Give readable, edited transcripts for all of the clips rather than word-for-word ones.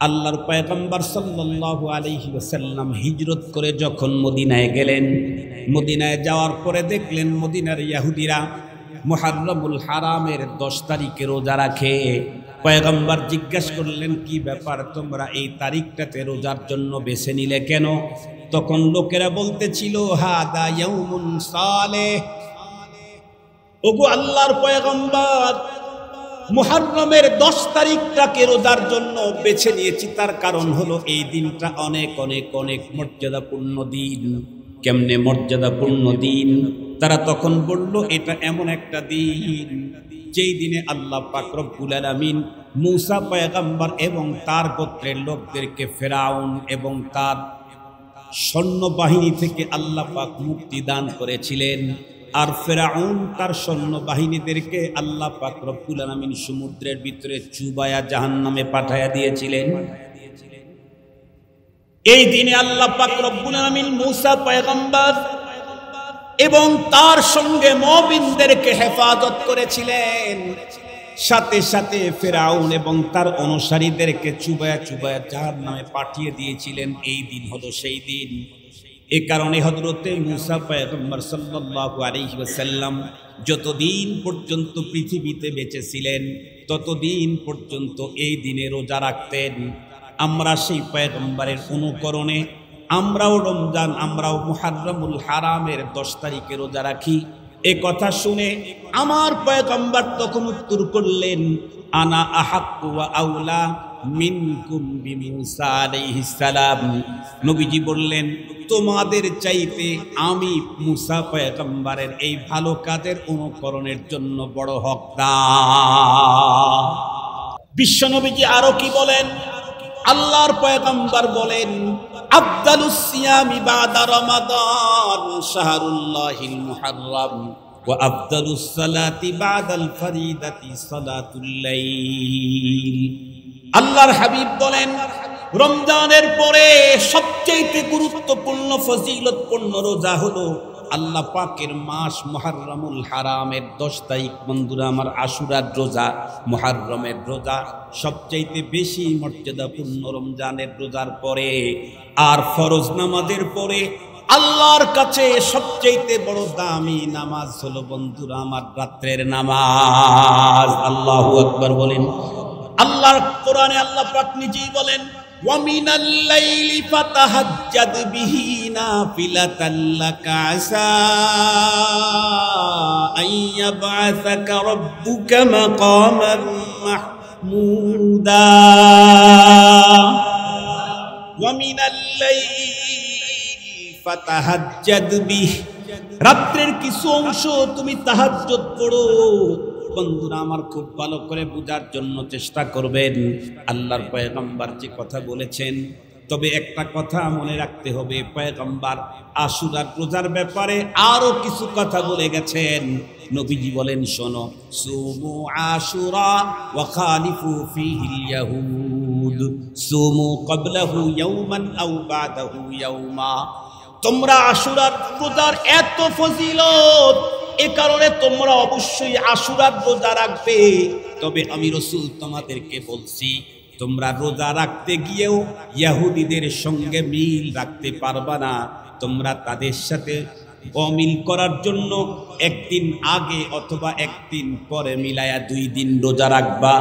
আল্লাহর পয়গম্বর সাল্লাল্লাহু আলাইহি ওয়াসাল্লাম হিজরত করে যখন মদিনায় গেলেন, মদিনায় যাওয়ার পরে দেখলেন মদিনার ইহুদিরা মুহররমুল হারামের 10 তারিখে রোজা রাখে। পয়গম্বর জিজ্ঞাসা করলেন, কি ব্যাপার, তোমরা এই তারিখটাতে রোজার জন্য বেছে নিলে কেন? তখন লোকেরা বলতেছিল, হাদা ইয়াউমুন সালেহ। ওগো আল্লাহর পয়গম্বর, মুহররমের 10 তারিখটাকে রোজার জন্য বেছে নিয়েছি, তার কারণ হলো এই দিনটা অনেক অনেক অনেক মর্যাদাপূর্ণ দিন। কেমনে মর্যাদাপূর্ণ দিন? তারা তখন বলল, এটা এমন একটা দিন যেই দিনে আল্লাহ পাক রব্বুল আলামিন মূসা পয়গম্বর এবং তার গোত্রের লোকদেরকে ফেরাউন এবং তার সৈন্যবাহিনী থেকে আল্লাহ পাক মুক্তি দান করেছিলেন। আর ফেরাউন তার সৈন্যবাহিনীদেরকে আল্লাহ পাক রব্বুল আলামিন সমুদ্রের ভিতরে চুবায়া জাহান্নামে পাঠায়া দিয়েছিলেন। এই দিনে আল্লাহ পাক রব্বুল আলামিন মূসা পয়গম্বর এবং তার সঙ্গে মুমিনদেরকে হেফাজত করেছিলেন। সাথে সাথে ফেরাউন এবং তার অনুসারীদেরকে চুবায়া চুবায়া জাহান্নামে পাঠিয়ে দিয়েছিলেন। এই দিন হলো সেই দিন। এ কারণে হযরতে মূসা পয়গম্বর সাল্লাল্লাহু আলাইহি ওয়াসাল্লাম যতদিন পর্যন্ত পৃথিবীতে বেঁচে ছিলেন ততদিন পর্যন্ত এই দিনে রোজা রাখতেন। আমরা সেই পয়গম্বরের অনুকরণে আমরাও রমজান, আমরাও মুহররমুল হারামের 10 তারিখে রোজা রাখি। এ কথা শুনে আমার পয়গম্বর তখন উত্তর করলেন, আনা আহাক্কু ওয়া আউলা মিনকুম বিমূসা আলাইহিস সালাম। নবীজি বললেন, তোমাদের চাইতে আমি মূসা পয়গম্বরের এই ভালো কাজের অনুকরণের জন্য বড় হকদার। বিশ্ব নবীজি আরো কি বলেন? আল্লাহর পয়গম্বর বলেন, আফদালুস সিয়ামি বাদা রমাদান শাহরুল্লাহিল মুহররম ওয়া আফদালুস সালাতি বাদাল ফরিদাতি সালাতুল লাইল। আল্লাহর হাবিব বলেন, রমজানের পরে সবচেয়ে গুরুত্বপূর্ণ ফজিলতপূর্ণ রোজা হলো আল্লাহ পাকের মাস মুহররমুল হারামের 10 তারিখ। বন্ধুরা আমার, আশুরার রোজা, মুহররমের রোজা সবচেয়ে বেশি মর্যাদাপূর্ণ রমজানের রোজার পরে। আর ফরজ নামাজের পরে আল্লাহর কাছে সবচেয়ে বড় দামি নামাজ হলো বন্ধুরা আমার রাতের নামাজ। আল্লাহু আকবার বলেন। আল্লাহর কোরআনে আল্লাহ পাক নিজেই বলেন, ওয়া মিনাল লাইলি ফাতাহাজ্জাদ বিহি নাফিলাতাল লাকা আসা আইয়াবআসাকা রাব্বুকা মাকামান মাহমুদা। ওয়া মিনাল লাইলি ফাতাহাজ্জাদ বিহি, রাত্রের কিছু অংশ তুমি তাহাজ্জুদ পড়ো। বন্ধুরা আমার, খুব ভালো করে বোঝার জন্য চেষ্টা করবেন আল্লাহর পয়গম্বর যে কথা বলেছেন। তবে একটা কথা মনে রাখতে হবে, পয়গম্বর আশুরার রোজার ব্যাপারে আরো কিছু কথা বলে গেছেন। নবীজি বলেন, শোনো, সুমু আশুরা ওয়া খালিফু ফিহিল ইয়াহুদ সুমু ক্বাবলাহু ইয়াওমান আও বাদাহু ইয়াওমা। তোমরা আশুরার রোজার এত ফজিলত, এ কারণে তোমরা অবশ্যই আশুরার রোজা রাখবে। তবে আমি রাসূল তোমাদেরকে বলছি, তোমরা রোজা রাখতে গিয়েও ইহুদিদের সঙ্গে মিল রাখতে পারবা না। তোমরা তাদের সাথে অমিল করার জন্য একদিন আগে অথবা একদিন পরে মিলায়া 2 দিন রোজা রাখবা।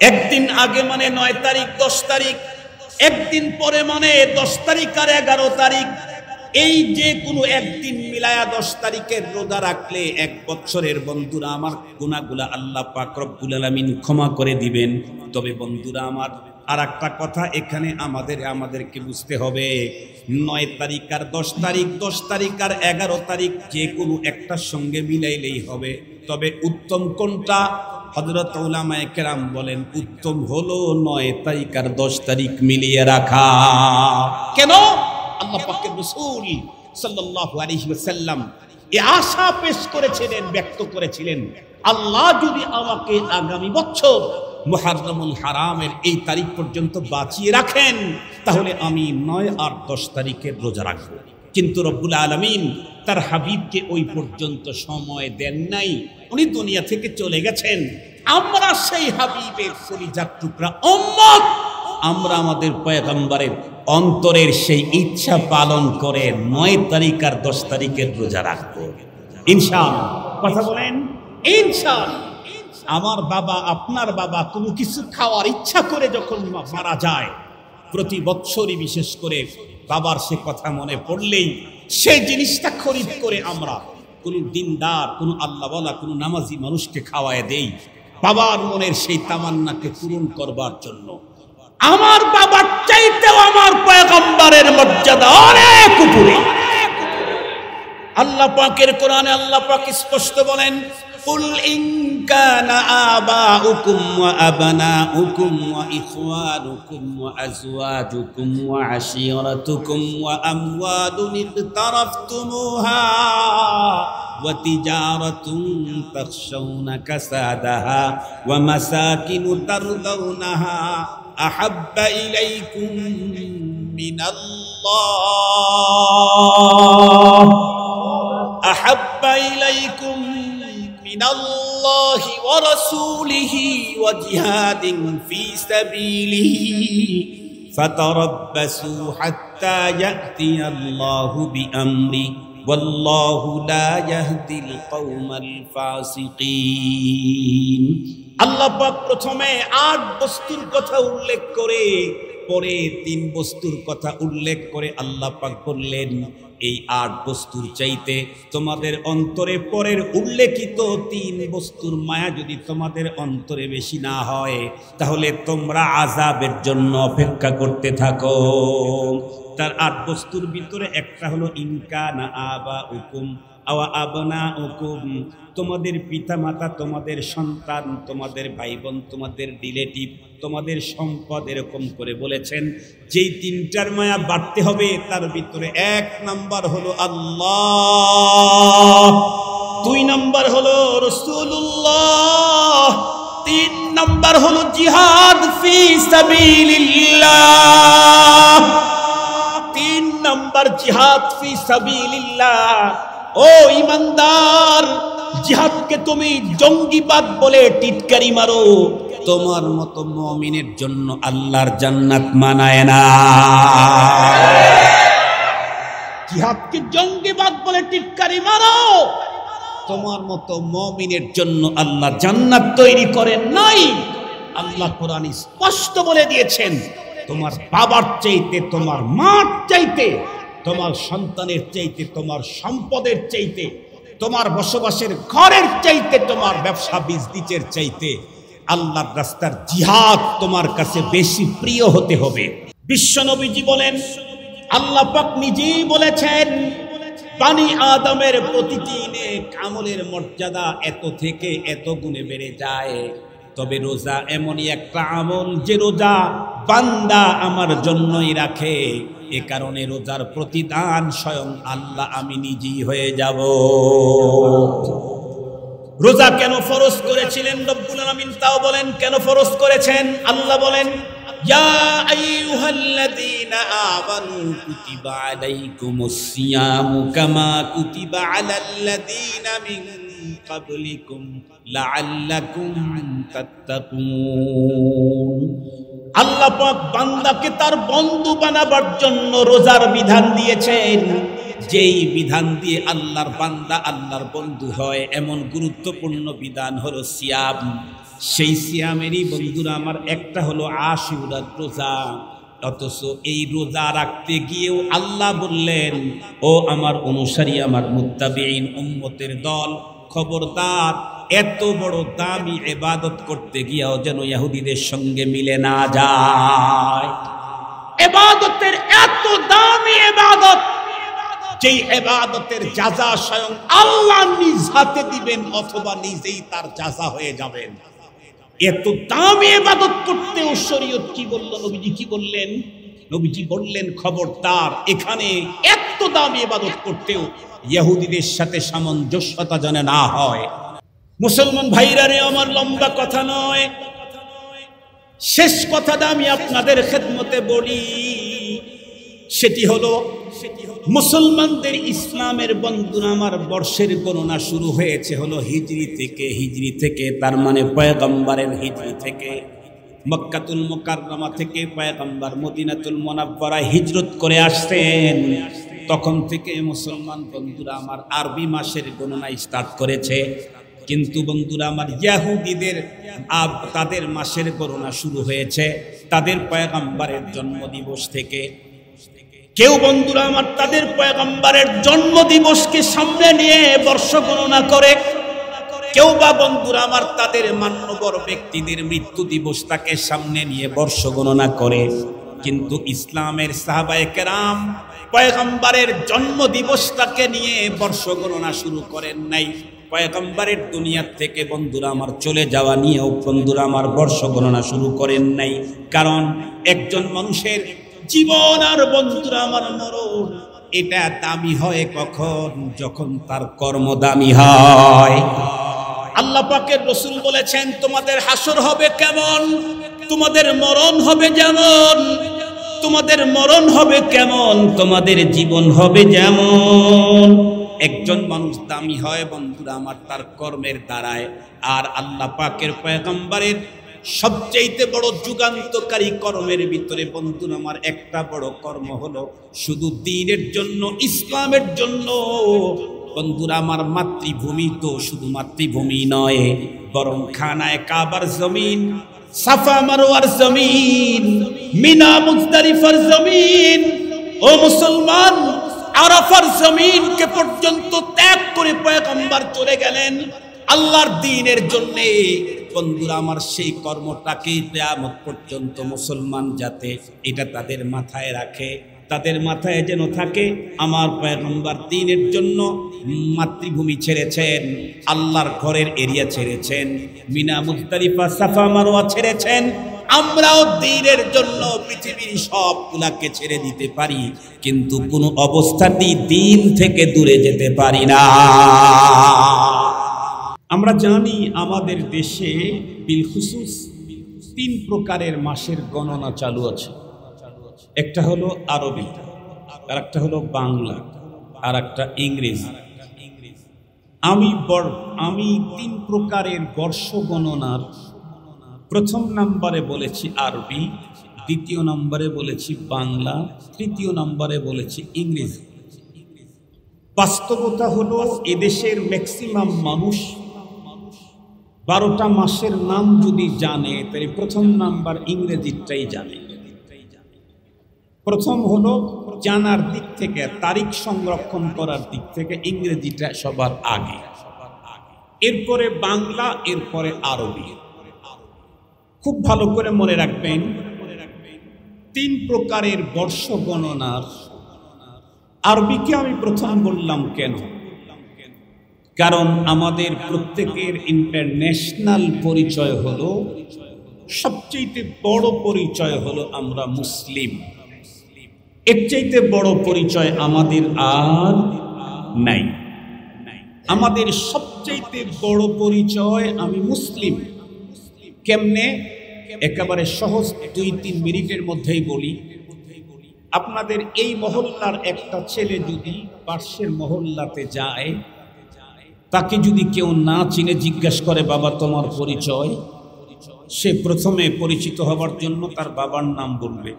একদিন আগে মানে 9 তারিখ 10 তারিখ, একদিন পরে মানে 10 তারিখ আর 11 তারিখ। এই যে কোনো একদিন মিলায়া 10 তারিখের রোজা রাখলে 1 বছরের বন্ধুরা আমার গুনাহগুলা আল্লাহ পাক রব্বুল আলামিন ক্ষমা করে দিবেন। তবে বন্ধুরা আমার, আর একটা কথা এখানে আমাদেরকে বুঝতে হবে, 9 তারিখ আর 10 তারিখ, 10 তারিখ আর 11 তারিখ যে কোনো একটার সঙ্গে মিলাইলেই হবে। তবে উত্তম কোনটা? হযরত উলামায়ে কেরাম বলেন, উত্তম হলো 9 তারিখ আর 10 তারিখ মিলিয়ে রাখা। কেন? আল্লাহ পাকের রাসূল সাল্লাল্লাহু আলাইহি ওয়াসাল্লাম এই আশা পেশ করেছিলেন, ব্যক্ত করেছিলেন, আল্লাহ যদি আমাকে আগামী বছর মুহররমুল হারামের এই তারিখ পর্যন্ত বাঁচিয়ে রাখেন তাহলে আমি 9 আর 10 তারিখের রোজা রাখব। কিন্তু রব্বুল আলামিন তার হাবিবকে ওই পর্যন্ত সময় দেন নাই, উনি দুনিয়া থেকে চলে গেছেন। আমরা সেই হাবিবের কলিজার টুকরা উম্মত, আমরা আমাদের পয়গম্বরের অন্তরের সেই ইচ্ছা পালন করে 9 তারিখ আর 10 তারিখের রোজা রাখবো ইনশাআল্লাহ। কথা বলেন ইনশাআল্লাহ। আমার বাবা আপনার বাবা কোনো কিছু খাওয়ার ইচ্ছা করে যখন মারা যায়, প্রতি বছরই বিশেষ করে বাবার সে কথা মনে পড়লেই সেই জিনিসটা খরিদ করে আমরা কোনো দিনদার, কোনো আল্লাহওয়ালা, কোনো নামাজি মানুষকে খাওয়ায় দেই বাবার মনের সেই তামান্নাকে পূরণ করবার জন্য। আমার বাবার চাইতেও আমার পয়গম্বরের মর্যাদা অনেক উপরে। আল্লাহ পাকের কোরআনে আল্লাহ পাক স্পষ্ট বলেন, কুল ইন কানা আবাউকুম ওয়া আবনাউকুম ওয়া ইখওয়ানুকুম ওয়া আজওয়াজুকুম ওয়া আশীরাতুকুম ওয়া আমওয়ালুন ইকতারাফতুমুহা ওয়া তিজারাতুন তাখশাউনা কাসাদাহা ওয়া মাসাকিনু তারদাউনাহা আহাব্বা ইলাইকুম মিনাল্লাহ আহাব্বা ইলাইকুম মিনাল্লাহি ওয়া রাসূলিহি ওয়া জিহাদিন ফি সাবিলিহি ফাতারাব্বাসু হাত্তা ইয়াতিয়াল্লাহু বিআমরি ওয়াল্লাহু লা ইয়াহদিল কওমাল ফাসিকিন। আল্লাহ পাক প্রথমে 8 বস্তুর কথা উল্লেখ করে পরে 3 বস্তুর কথা উল্লেখ করে আল্লাহ পাক বললেন, এই 8 বস্তুর চাইতে তোমাদের অন্তরে পরের উল্লেখিত 3 বস্তুর মায়া যদি তোমাদের অন্তরে বেশি না হয়, তাহলে তোমরা আযাবের জন্য অপেক্ষা করতে থাকো। তার 8 বস্তুর ভিতরে একটা হলো ইনকানা আবাউকুম আও আবনাউকুম, তোমাদের পিতা মাতা, তোমাদের সন্তান, তোমাদের ভাই বোন, তোমাদের রিলেটিভ, তোমাদের সম্পদ, এরকম করে বলেছেন। যেই 3টার মায়া বাড়তে হবে তার ভিতরে 1 নাম্বার হলো আল্লাহ, 2 নাম্বার হলো রাসূলুল্লাহ, 3 নাম্বার হলো জিহাদ ফি সাবিলিল্লাহ। 3 নাম্বার জিহাদ ফি সাবিলিল্লাহ। ও ঈমানদার, জিহাদকে তুমি জঙ্গিবাদ বলে টিটকারি মারো, তোমার মতো মুমিনের জন্য আল্লাহর জান্নাত মানায় না। জিহাদকে জঙ্গিবাদ বলে টিটকারি মারো, তোমার মতো মুমিনের জন্য আল্লাহ জান্নাত তৈরি করেন নাই। আল্লাহ কোরআনে স্পষ্ট বলে দিয়েছেন, তোমার বাবার চাইতে, তোমার মার চাইতে, তোমার সন্তানের চাইতে, তোমার সম্পদের চাইতে, তোমার বসবাসের ঘরের চাইতে, তোমার ব্যবসা বিজনেসের চাইতে আল্লাহর রাস্তার জিহাদ তোমার কাছে বেশি প্রিয় হতে হবে। বিশ্ব নবীজি বলেন, আল্লাহ পাক নিজেই বলেছেন, বানি আদমের প্রতিটি নেক আমলের মর্যাদা এত থেকে এত গুণে বেড়ে যায়, তবে রোজা এমনই একটা আমল যে রোজা বান্দা আমার জন্যই রাখে, এ কারণে রোজার প্রতিদান স্বয়ং আল্লাহ আমি নিজেই হয়ে যাব। রোজা কেন ফরজ করেছিলেন রব্বুল আলামিন তাও বলেন, কেন ফরজ করেছেন? আল্লাহ বলেন, ইয়া আইয়ুহাল্লাযীনা আমানু কুতিবা আলাইকুমুস সিয়ামু কামা কুতিবা আলাল্লাযীনা মিন ক্বাবলিকুম লাআল্লাকুম তাত্তাকুন। আল্লাহ পাক বান্দাকে তার বন্ধু বানাবার জন্য রোজার বিধান দিয়েছেন। যেই বিধান দিয়ে আল্লাহর বান্দা আল্লাহর বন্ধু হয়, এমন গুরুত্বপূর্ণ বিধান হলো সিয়াম। সেই সিয়ামেরই বন্ধুরা আমার একটা হলো আশুরার রোজা। অথচ এই রোজা রাখতে গিয়েও আল্লাহ বললেন, ও আমার অনুসারী, আমার মুত্তাবিঈন উম্মতের দল, খবরদার, এত বড় দামি ইবাদত করতে গিয়েও যেন ইহুদিদের সঙ্গে মিলে না যায়। ইবাদতের এত দামি ইবাদত, যেই ইবাদতের যাজা স্বয়ং আল্লাহ নিজ হাতে দিবেন অথবা নিজেই তার যাজা হয়ে যাবেন, এত দামি ইবাদত করতেও শরীয়ত কি বলল, নবীজি কি বললেন? নবীজি বললেন, খবরদার, এখানে এত দামি ইবাদত করতেও ইহুদিদের সাথে সামঞ্জস্যতা যেন না হয়। মুসলমান ভাইরা রে আমার, লম্বা কথা নয়, শেষ কথাটা আমি আপনাদের খেদমতে বলি। সেটি হলো মুসলমানদের ইসলামের বন্ধুরা আমার বর্ষের গণনা শুরু হয়েছে হলো হিজরি থেকে। হিজরি থেকে তার মানে পয়গম্বরের হিজরি থেকে মক্কাতুল মুকাররমা থেকে পয়গম্বর মদিনাতুল মুনাওয়ারায় হিজরত করে আসছেন, তখন থেকে মুসলমান বন্ধুরা আমার আরবি মাসের গণনা স্টার্ট করেছে। কিন্তু বন্ধুরা আমার ইহুদিদের তাদের মাসের গণনা শুরু হয়েছে তাদের পয়গম্বরের জন্মদিবস থেকে। কেউ বন্ধুরা আমার তাদের পয়গম্বরের জন্মদিবসকে সামনে নিয়ে বর্ষ গণনা করে, কেউ বা বন্ধুরা আমার তাদের মান্যবর ব্যক্তিদের মৃত্যু দিবসটাকে সামনে নিয়ে বর্ষ গণনা করে। কিন্তু ইসলামের সাহাবায়ে কেরাম পয়গম্বরের জন্ম দিবসটাকে নিয়ে বর্ষ গণনা শুরু করেন নাই। পয়গম্বরের দুনিয়া থেকে বন্ধুরা আমার চলে যাওয়া নিয়েও বন্ধুরা আমার বর্ষ গণনা শুরু করেন নাই। কারণ একজন মানুষের জীবন আর বন্ধুরা আমার মরণ এটা দামি হয় কখন? যখন তার কর্ম দামি হয়। আল্লাহ পাকের রাসূল বলেছেন তোমাদের হাসর হবে কেমন, তোমাদের মরণ হবে যেমন। তোমাদের মরণ হবে কেমন, তোমাদের জীবন হবে যেমন। একজন মানুষ দামি হয় বন্ধুরা আমার তার কর্মের দ্বারায়। আর আল্লাহ পাকের পয়গম্বরের সবচেয়ে বড় যুগান্তকারী কর্মের ভিতরে বন্ধুরা আমার একটা বড় কর্ম হলো শুধু দ্বীনের জন্য, ইসলামের জন্য বন্ধুরা আমার মাতৃভূমি তো শুধু মাতৃভূমি নয়, বরং খানায়ে কাবার জমিন, সাফা মারওয়ার জমিন, মিনা মুজদালিফার জমিন, ও মুসলমান আরাফার জমিনকে পর্যন্ত ত্যাগ করে পয়গম্বর চলে গেলেন আল্লাহর দ্বীনের জন্য। বন্ধুরা আমার সেই কর্মটাকে কিয়ামত পর্যন্ত মুসলমান যাতে এটা তাদের মাথায় রাখে, তাদের মাথায় যেন থাকে আমার পয়গম্বর দ্বীনের জন্য মাতৃভূমি ছেড়েছেন, আল্লাহর ঘরের এরিয়া ছেড়েছেন, মিনা মুজদালিফা সাফা মারওয়া ছেড়েছেন। আমরাও দ্বীনের জন্য পৃথিবীর সবগুলাকে ছেড়ে দিতে পারি, কিন্তু কোনো অবস্থাতেই দ্বীন থেকে দূরে যেতে পারি না। আমরা জানি আমাদের দেশে বিলখুসুস 3 প্রকারের মাসের গণনা চালু আছে। একটা হলো আরবি, আর একটা হলো বাংলা, আর একটা ইংরেজি। আমি 3 প্রকারের বর্ষ গণনার প্রথম নম্বরে বলেছি আরবি, দ্বিতীয় নম্বরে বলেছি বাংলা, তৃতীয় নম্বরে বলেছি ইংরেজি। বাস্তবতা হলো এদেশের ম্যাক্সিমাম মানুষ 12টা মাসের নাম যদি জানে তাহলে প্রথম নাম্বার ইংরেজিটাই জানে। প্রথম হলো জানার দিক থেকে, তারিখ সংরক্ষণ করার দিক থেকে ইংরেজিটা সবার আগে, এরপরে বাংলা, এরপরে আরবি। খুব ভালো করে মনে রাখবেন 3 প্রকারের বর্ষ গণনার আরবিকে আমি প্রথম বললাম কেন? কারণ আমাদের প্রত্যেকের ইন্টারন্যাশনাল পরিচয় হলো, সবচেয়ে বড় পরিচয় হলো আমরা মুসলিম। এর চাইতে বড় পরিচয় আমাদের আর নাই। আমাদের সবচেয়ে বড় পরিচয় আমি মুসলিম। কেমনে? একেবারে সহজ 2-3 মিনিটের মধ্যেই বলি। আপনাদের এই মহল্লার একটা ছেলে যদি পাশের মহল্লাতে যায়, তাকে যদি কেউ না চিনে জিজ্ঞাসা করে বাবা তোমার পরিচয়, সে প্রথমে পরিচিত হবার জন্য তার বাবার নাম বলবে।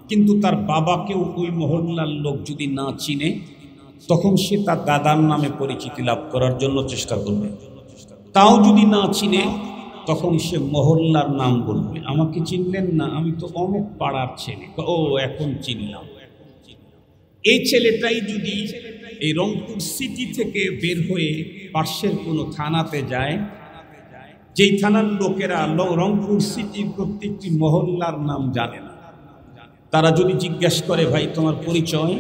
কিন্তু তার বাবাকেও ওই মহল্লার লোক যদি না চিনে, তখন সে তার দাদার নামে পরিচিতি লাভ করার জন্য চেষ্টা করবে। তাও যদি না চিনে, তখন সে মহল্লার নাম বলবে। আমাকে চিনলেন না? আমি তো অমুক পাড়ার ছেলে। ও এখন চিনলাম। এই ছেলেটাই যদি এই রংপুর সিটি থেকে বের হয়ে পাশের কোনো থানাতে যায়, যেই থানার লোকেরা রংপুর সিটির প্রত্যেকটি মহল্লার নাম জানে না, তারা যদি জিজ্ঞাসা করে ভাই তোমার পরিচয়,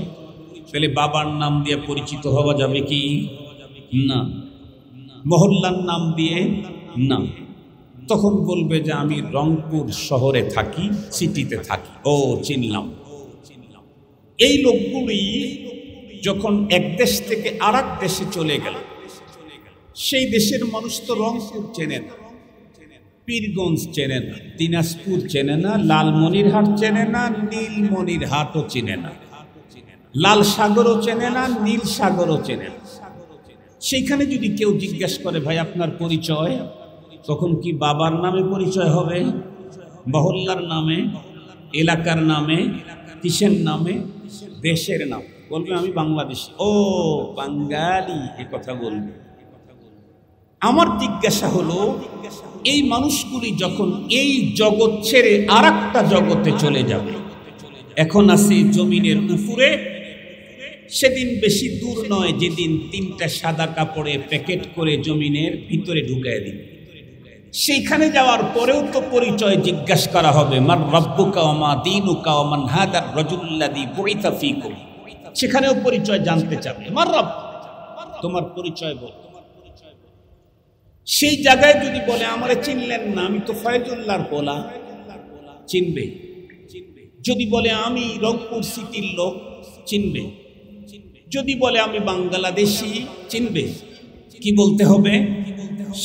তাহলে বাবার নাম দিয়ে পরিচিত হওয়া যাবে কি? না। মহল্লার নাম দিয়ে না। তখন বলবে যে আমি রংপুর শহরে থাকি, সিটিতে থাকি। ও চিনলাম। এই লোকগুলি যখন এক দেশ থেকে আরেক দেশে চলে গেল, সেই দেশের মানুষ তো রংপুর চেনে না, পীরগঞ্জ চেনে না, দিনাজপুর চেনে না, লালমনিরহাট চেনে না, নীলমনিরহাটও চেনে না, লাল সাগরও চেনে না, নীল সাগরও চেনে না। সেইখানে যদি কেউ জিজ্ঞাসা করে ভাই আপনার পরিচয়, তখন কি বাবার নামে পরিচয় হবে? মহল্লার নামে, এলাকার নামে, কিসের নামে? দেশের নাম। বলবে আমি বাংলাদেশি। ও বাঙালি, এ কথা বলবে। আমার জিজ্ঞাসা হলো, এই মানুষগুলি যখন এই জগৎ ছেড়ে আর একটা জগতে চলে যাবে, এখন আছে জমিনের উপরে, সেদিন বেশি দূর নয় যেদিন 3টা সাদা কাপড়ে প্যাকেট করে জমিনের ভিতরে ঢুকায় দিবে। সেইখানে যাওয়ার পরেও তো পরিচয় জিজ্ঞাসা করা হবে, মার রাব্বুকা ওয়া মা দীনুকা ওয়া মান হাদার রাজুল্লাযী বুইসা ফীকুম। সেখানেও পরিচয় জানতে চাবে, মার রাbb, তোমার পরিচয় বল। সেই জায়গায় যদি বলে আমারে চিনলেন না, আমি তো ফয়জুল্লাহর পোলা, চিনবে। যদি বলে আমি রংপুর সিটির লোক, চিনবে। যদি বলে আমি বাংলাদেশি, চিনবে। কি বলতে হবে?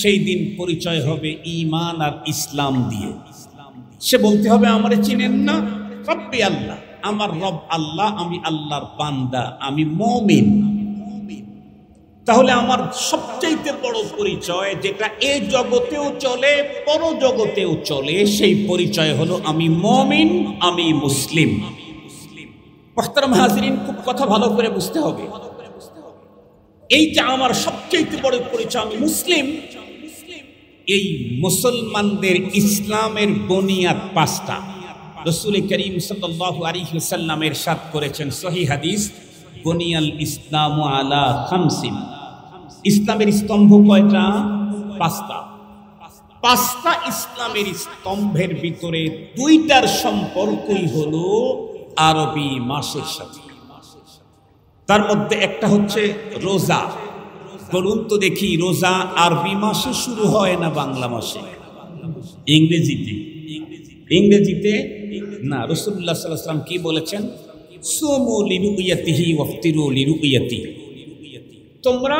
সেই দিন পরিচয় হবে ঈমান আর ইসলাম দিয়ে। সে বলতে হবে আমারে চিনেন না, রব্বি আল্লাহ, আমার রব আল্লাহ, আমি আল্লাহর বান্দা, আমি মুমিন। তাহলে আমার সবচাইতে বড় পরিচয়, যেটা এই জগতেও চলে পরজগতেও চলে, সেই পরিচয় হলো আমি মুমিন, আমি মুসলিম। মুহতারাম হাজিরিন, খুব কথা ভালো করে বুঝতে হবে। এইটা আমার সবচাইতে বড় পরিচয়, আমি মুসলিম। এই মুসলমানদের ইসলামের বুনিয়াদ 5টা। রাসূল করিম সাল্লাল্লাহু আলাইহি ওয়াসাল্লাম ইরশাদ করেছেন, সহিহ হাদিস, বুনিয়াল ইসলামু আলা খামসিন। ইসলামের স্তম্ভ কয়টা? 5টা। 5টা ইসলামের স্তম্ভের ভিতরে 2টার সম্পর্কই হলো আরবি মাসের সাথে। তার মধ্যে একটা হচ্ছে রোজা। বলুন তো দেখি, রোজা আরবি মাসে শুরু হয় না বাংলা মাসে? ইংরেজিতে। ইংরেজিতে না। রাসূলুল্লাহ সাল্লাল্লাহু আলাইহি ওয়াসাল্লাম কি বলেছেন? সুমু লিরুয়াতিহি ওয়াফতিরু লিরুয়াতি। তোমরা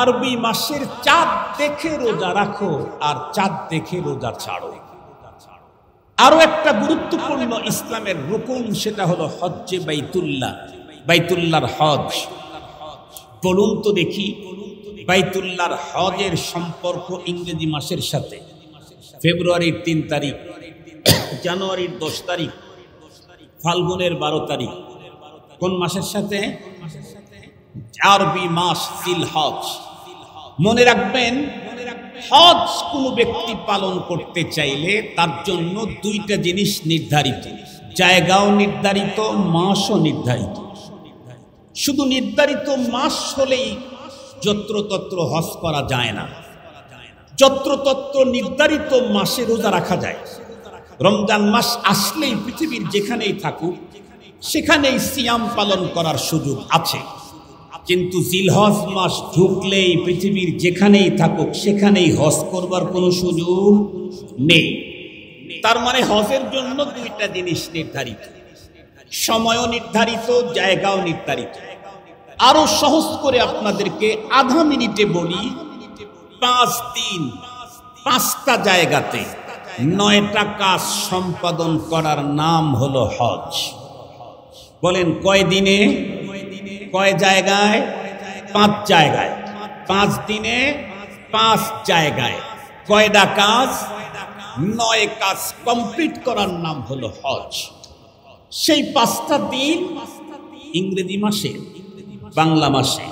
আরবি মাসের চাঁদ দেখে রোজা রাখো আর চাঁদ দেখে রোজা ছাড়ো। আরো একটা গুরুত্বপূর্ণ ইসলামের রুকুন, সেটা হলো হজ্জে বাইতুল্লাহ, বাইতুল্লাহর হজ। বলুন তো দেখি, বাইতুল্লাহর হজের সম্পর্ক ইংরেজি মাসের সাথে। ফেব্রুয়ারির 3 তারিখ, জানুয়ারির 10 তারিখ, ফাল্গুনের 12 তারিখ, কোন মাসের সাথে? আরবি মাস জিলহজ। মনে রাখবেন, হজ কোন ব্যক্তি পালন করতে চাইলে তার জন্য 2টা জিনিস নির্ধারিত, জায়গাও নির্ধারিত, মাসও নির্ধারিত। শুধু নির্ধারিত মাস হলেই যত্রতত্র হজ করা যায় না। যত্রতত্র নির্ধারিত মাসে রোজা রাখা যায়। রমজান মাস আসলেই পৃথিবীর যেখানেই থাকুক সেখানেই সিয়াম পালন করার সুযোগ আছে, কিন্তু জিলহজ মাস ঢুকলেই পৃথিবীর যেখানেই থাকুক সেখানেই হজ করবার কোনো সুযোগ নেই। তার মানে হজের জন্য 2টা জিনিস নির্ধারিত, সময়ও নির্ধারিত, জায়গাও নির্ধারিত। আরো সহজ করে আপনাদেরকে আধা মিনিটে বলি, 5 দিন 5টা জায়গাতে 9টা কাজ সম্পাদন করার নাম হলো হজ। বলেন কয় দিনে, কয় জায়গায়? 5 জায়গায়। 5 দিনে 5 জায়গায় কয়টা কাজ? 9 কাজ কমপ্লিট করার নাম হলো হজ। সেই 5টা দিন ইংরেজি মাসে, বাংলা মাসে,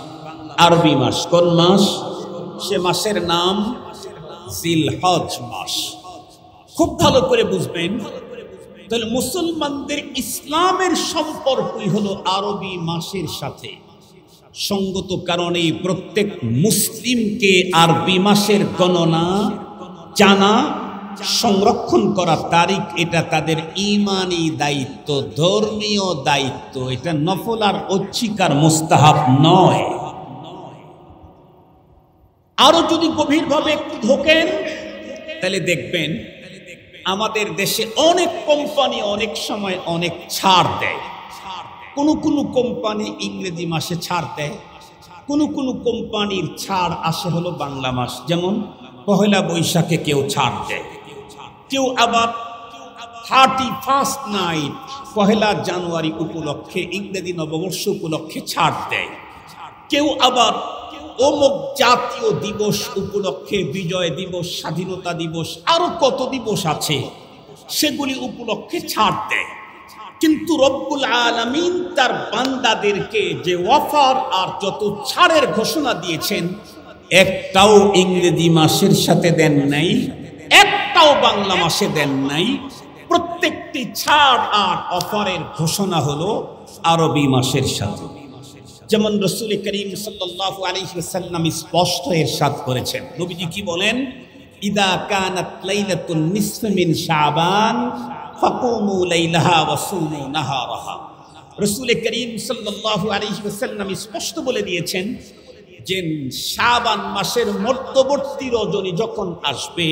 আরবি মাস। কোন মাস? সে মাসের নাম জিলহজ মাস। খুব ভালো করে বুঝবেন। তাহলে মুসলমানদের ইসলামের সম্পর্কই হলো আরবি মাসের সাথে। সঙ্গত কারণে প্রত্যেক মুসলিমকে আরবি মাসের গণনা জানা, সংরক্ষণ করা তারিখ, এটা তাদের ঈমানি দায়িত্ব, ধর্মীয় দায়িত্ব। এটা নফল আর ঐচ্ছিক আর মুস্তাহাব নয়। আরো যদি গভীরভাবে একটু ঢোকেন তাহলে দেখবেন আমাদের দেশে অনেক কোম্পানি অনেক সময় অনেক ছাড় দেয়। কোন কোন কোম্পানি ইংরেজি মাসে ছাড় দেয়, কোন কোন কোম্পানির ছাড় আসে হলো বাংলা মাস। যেমন পহেলা বৈশাখে কেউ ছাড় দেয়, কেউ আবার 31st নাইট পহেলা জানুয়ারি উপলক্ষে, ইংরেজি নববর্ষ উপলক্ষে ছাড় দেয়। কেউ আবার অমুক জাতীয় দিবস উপলক্ষে, বিজয় দিবস, স্বাধীনতা দিবস, আরো কত দিবস আছে, সেগুলি উপলক্ষে ছাড় দেয়। কিন্তু রব্বুল আলামিন তার বান্দাদেরকে যে অফার আর যত ছাড়ের ঘোষণা দিয়েছেন, একটাও ইংরেজি মাসের সাথে দেন নাই, একটাও বাংলা মাসে দেন নাই। প্রত্যেকটি ছাড় আর অফারের ঘোষণা হলো আরবি মাসের সাথে। যেমন রাসূল করিম সাল্লাল্লাহু আলাইহি ওয়াসাল্লাম স্পষ্ট ইরশাদ করেছেন, নবীজি কি বলেন, ইদা কানাত লাইলাতুন নিসফ মিন শাবান ফাকুমু লাইলাহা ওয়া সুমু নাহারাহা। রাসূল করিম সাল্লাল্লাহু আলাইহি ওয়াসাল্লাম স্পষ্ট বলে দিয়েছেন যে শাবান মাসের মধ্যবর্তী রজনী যখন আসবে,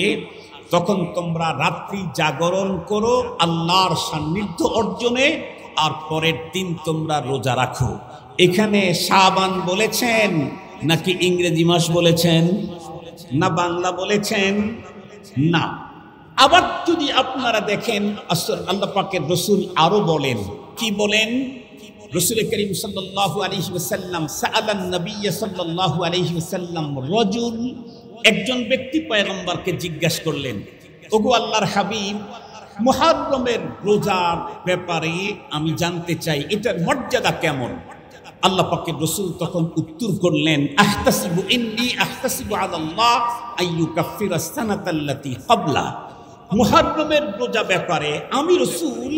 তখন তোমরা রাত্রি জাগরণ করো আল্লাহর সান্নিধ্য অর্জনে, আর পরের দিন তোমরা রোজা রাখো। এখানে শাবান বলেছেন নাকি ইংরেজি মাস বলেছেন, না বাংলা বলেছেন? না। আবার যদি আপনারা দেখেন আল্লাহ পাকের রাসূল আরো বলেন, কি বলেন? রাসূল করিম সাল্লাল্লাহু আলাইহি ওয়াসাল্লাম সাআলান নবী সাল্লাল্লাহু আলাইহি ওয়াসাল্লাম রাজুল, একজন ব্যক্তি পয়গম্বরকে জিজ্ঞাসা করলেন, ওগো আল্লাহর হাবিব, মুহররমের রোজার ব্যাপারে আমি জানতে চাই, এটার মর্যাদা কেমন? আল্লাহ পাকের রাসূল তখন উত্তর করলেন, ইন্নী আহতাসিবু আলাল্লাহ আইয়ুকাফিরা সানাতাল্লাতী ক্বাবলা। মুহররমের রোজা ব্যাপারে আমি রাসূল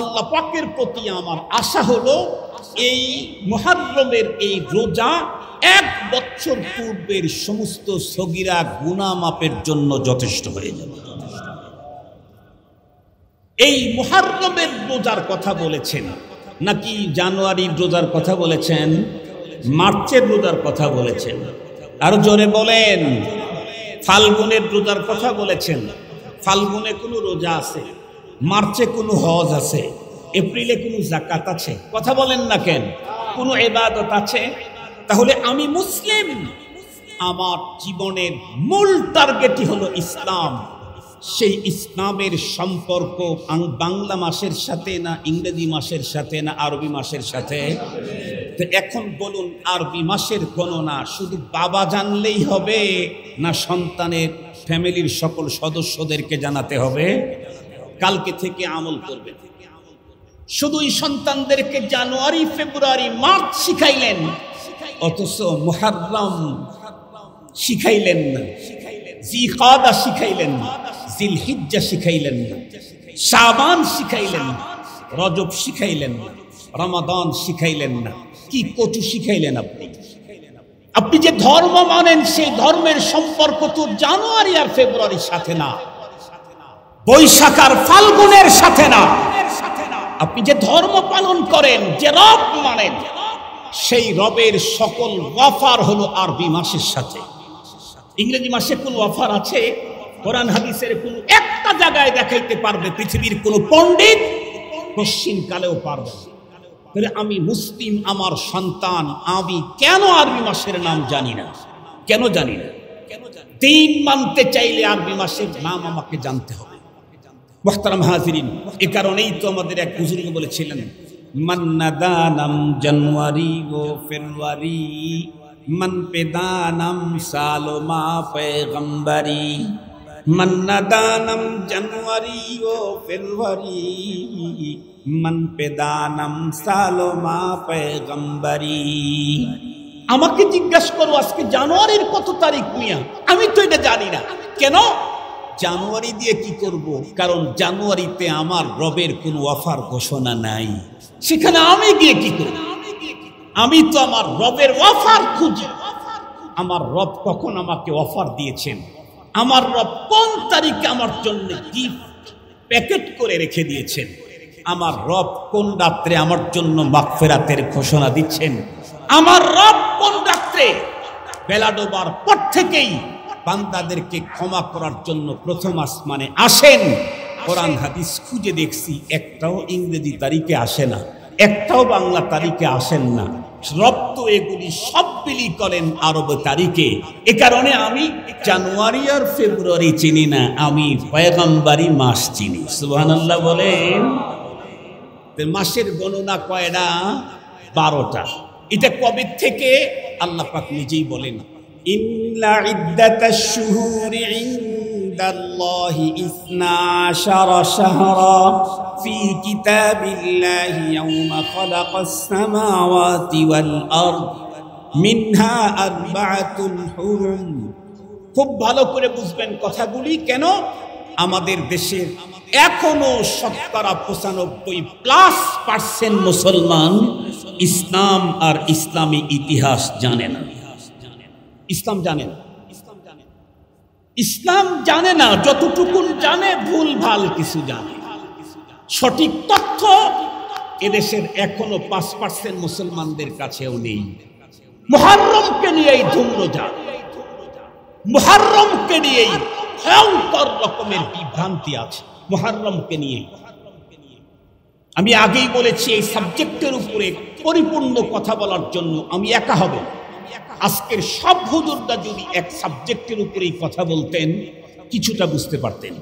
আল্লাহ পাকের প্রতি আমার আশা হলো এই মুহররমের এই রোজা 1 বছর পূর্বের সমস্ত সগীরা গুনাহ মাপের জন্য যথেষ্ট হয়ে যাবে। এই মুহররমের রোজার কথা বলেছেন নাকি জানুয়ারির রোজার কথা বলেছেন, মার্চের রোজার কথা বলেছেন? আরো জোরে বলেন। ফাল্গুনের রোজার কথা বলেছেন। ফাল্গুনে কোনো রোজা আছে? মার্চে কোনো হজ আছে? এপ্রিলে কোনো যাকাত আছে? কথা বলেন না কেন? কোনো ইবাদত আছে? তাহলে আমি মুসলিম, আমার জীবনের মূল টার্গেটই হলো ইসলাম। সেই ইসলামের সম্পর্ক বাংলা মাসের সাথে না ইংরেজি মাসের সাথে না আরবি মাসের সাথে? তো এখন বলুন, আরবি মাসের গণনা শুধু বাবা জানলেই হবে না সন্তানের ফ্যামিলির সকল সদস্যদেরকে জানাতে হবে? কালকে থেকে আমল করবে। শুধুই সন্তানদেরকে জানুয়ারি, ফেব্রুয়ারি, মার্চ শিখাইলেন, অথচ মুহররম শিখাইলেন না, জিলকাদা শিখাইলেন না, জিলহিজ্জা শিখাইলেন না, শাবান শিখাইলেন না, রজব শিখাইলেন না, রমাদান শিখাইলেন না। কি কচু শিখাইলেন আপনি? আপনি যে ধর্ম মানেন সেই ধর্মের সম্পর্ক তো জানুয়ারি আর ফেব্রুয়ারির সাথে না, বৈশাখ আর ফাল্গুনের সাথে না। আপনি যে ধর্ম পালন করেন, যে রব মানেন, সেই রবের সকল অফার হলো আরবি মাসের সাথে। ইংরেজি মাসে কোনো অফার আছে? কোরআন হাদিসের কোন একটা জায়গায় দেখাইতে পারবে পৃথিবীর কোন পণ্ডিত? পশ্চিম কালেও পারবে। তাহলে আমি মুসলিম, আমার সন্তান, আমি কেন আরবি মাসের নাম জানি না? কেন জানি না? দিন মানতে চাইলে আরবি মাসের নাম আমাকে জানতে হবে। মুহতারাম হাজিরিন, এ কারণেই তো আমাদের এক বুজুর্গ বলেছিলেন, মান নাদানাম জানুয়ারি ও ফেব্রুয়ারি, মান পেদানাম সালো মা পয়গম্বরি। মান নাদানাম জানুয়ারি ও ফেব্রুয়ারি, মান পেদানাম সালো মা পয়গম্বরি। আমাকে জিজ্ঞাসা করো আজকে জানুয়ারির কত তারিখ মিয়া, আমি তো এটা জানি না। কেন? জানুয়ারি দিয়ে কি করব? কারণ জানুয়ারিতে আমার রবের কোনো অফার ঘোষণা নাই। সেখানে আমি গিয়ে কি করব? আমি তো আমার রবের অফার খুঁজি। আমার রব কখন আমাকে অফার দিয়েছেন, আমার রব কোন তারিখে আমার জন্য গিফট প্যাকেট করে রেখে দিয়েছেন, আমার রব কোন রাত্রে আমার জন্য মাগফিরাতের ঘোষণা দিচ্ছেন, আমার রব কোন রাত্রে বেলা ডোবার পর থেকেই বান্দাদেরকে ক্ষমা করার জন্য প্রথম আসমানে আসেন। কোরআন হাদিস খুঁজে দেখছি, একটাও ইংরেজি তারিখে আসে না, একটাও বাংলা তারিখে আসেন না। রব তো এগুলি সব বিলি করেন আরব তারিখে। এ কারণে আমি জানুয়ারি আর ফেব্রুয়ারি চিনি না, আমি পয়গম্বরি মাস চিনি। সুবহানাল্লাহ বলেন। মাসের গণনা কয়টা? 12টা। এটা কবে থেকে? আল্লাহ পাক নিজেই বলেন, ইন্না ইদ্দাতাশ শুহুরি ইনদাল্লাহি ইসনা আশারা শাহরা ফি কিতাবিল্লাহি ইয়াওমা খালাকাস সামাওয়াতি ওয়াল আরদ মিনহা আরবাআতুন হুরুম। খুব ভালো করে বুঝবেন কথাগুলি। কেন? আমাদের দেশের এখনো 95% মুসলমান ইসলাম আর ইসলামী ইতিহাস জানে না। ইসলাম জানে না, ইসলাম জানে না। যতটুকুন জানে ভুল ভাল কিছু জানে। সঠিক তথ্য এদেশের এখনো 5% মুসলমানদের কাছেও নেই। মুহররমকে নিয়েই ধূম্রজাল, মুহররমকে নিয়েই ভয়ঙ্কর রকমের বিভ্রান্তি আছে। মুহররমকে নিয়ে আমি আগেই বলেছি, এই সাবজেক্টের উপরে পরিপূর্ণ কথা বলার জন্য আমি একা হব। আজকের সব হুজুররা যদি এক সাবজেক্টের উপরেই কথা বলতেন কিছুটা বুঝতে পারতেন।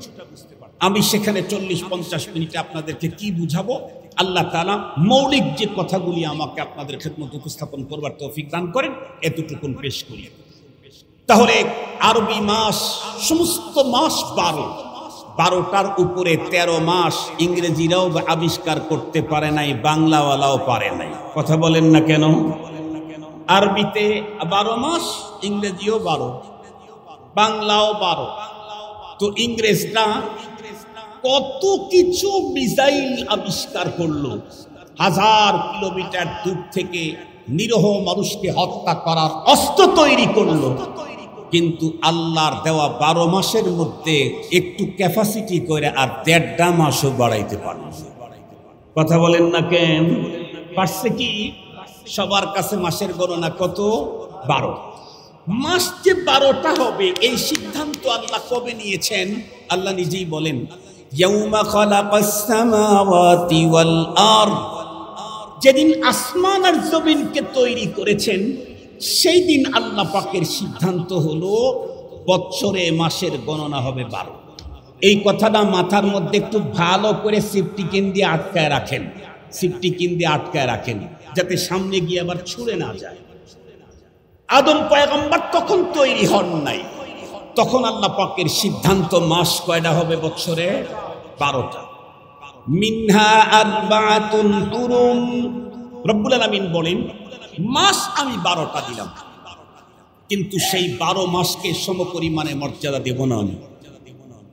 আমি সেখানে 40-50 মিনিটে আপনাদেরকে কি বুঝাবো? আল্লাহ তাআলা মৌলিক যে কথাগুলি আমাকে আপনাদের খেদমতে উপস্থাপন করবার তৌফিক দান করেন, এতটুকুন পেশ করি। তাহলে আরবি মাস, সমস্ত মাস 12টার উপরে 13 মাস ইংরেজিরাও আবিষ্কার করতে পারে নাই, বাংলাওয়ালাও পারে নাই। কথা বলেন না কেন? আরবিতে 12 মাস, ইংরেজিও 12, বাংলাও 12। তো ইংরেজরা কত কিছু মিসাইল আবিষ্কার করলো, 1000 কিলোমিটার দূর থেকে নিরহ মানুষকে হত্যা করার অস্ত্র তৈরি করলো। কিন্তু আল্লাহর দেওয়া 12 মাসের মধ্যে একটু ক্যাপাসিটি করে আর 1.5 মাসও বাড়াইতে পারে। কথা বলেন না কেন? পারছে কি? সবার কাছে মাসের গণনা কত? 12 মাস। যে 12টা হবে এই সিদ্ধান্ত আল্লাহ কবে নিয়েছেন? আল্লাহ নিজেই বলেন, ইয়াউমা খালাকাস সামাওয়াতি ওয়াল আরদ, যেদিন আসমান আর জমিনকে তৈরি করেছেন সেই দিন আল্লাহ পাকের সিদ্ধান্ত হলো বৎসরে মাসের গণনা হবে 12। এই কথাটা মাথার মধ্যে একটু ভালো করে সিফটিকিন দিয়ে আটকায় রাখেন, সিফটিকিন দিয়ে আটকায় রাখেন, যাতে সামনে গিয়ে আবার ছুঁড়ে না যায়। আদম পয়গম্বর তখন তৈরি হন নাই, তখন আল্লাহ পাকের সিদ্ধান্ত মাস কয়টা হবে বৎসরে? 12টা। মিনহা আরবাআতুন হুরুম। রব্বুল আলামিন বলেন, মাস আমি 12টা দিলাম, কিন্তু সেই 12 মাসকে সমপরিমাণে মর্যাদা দেব না। আমি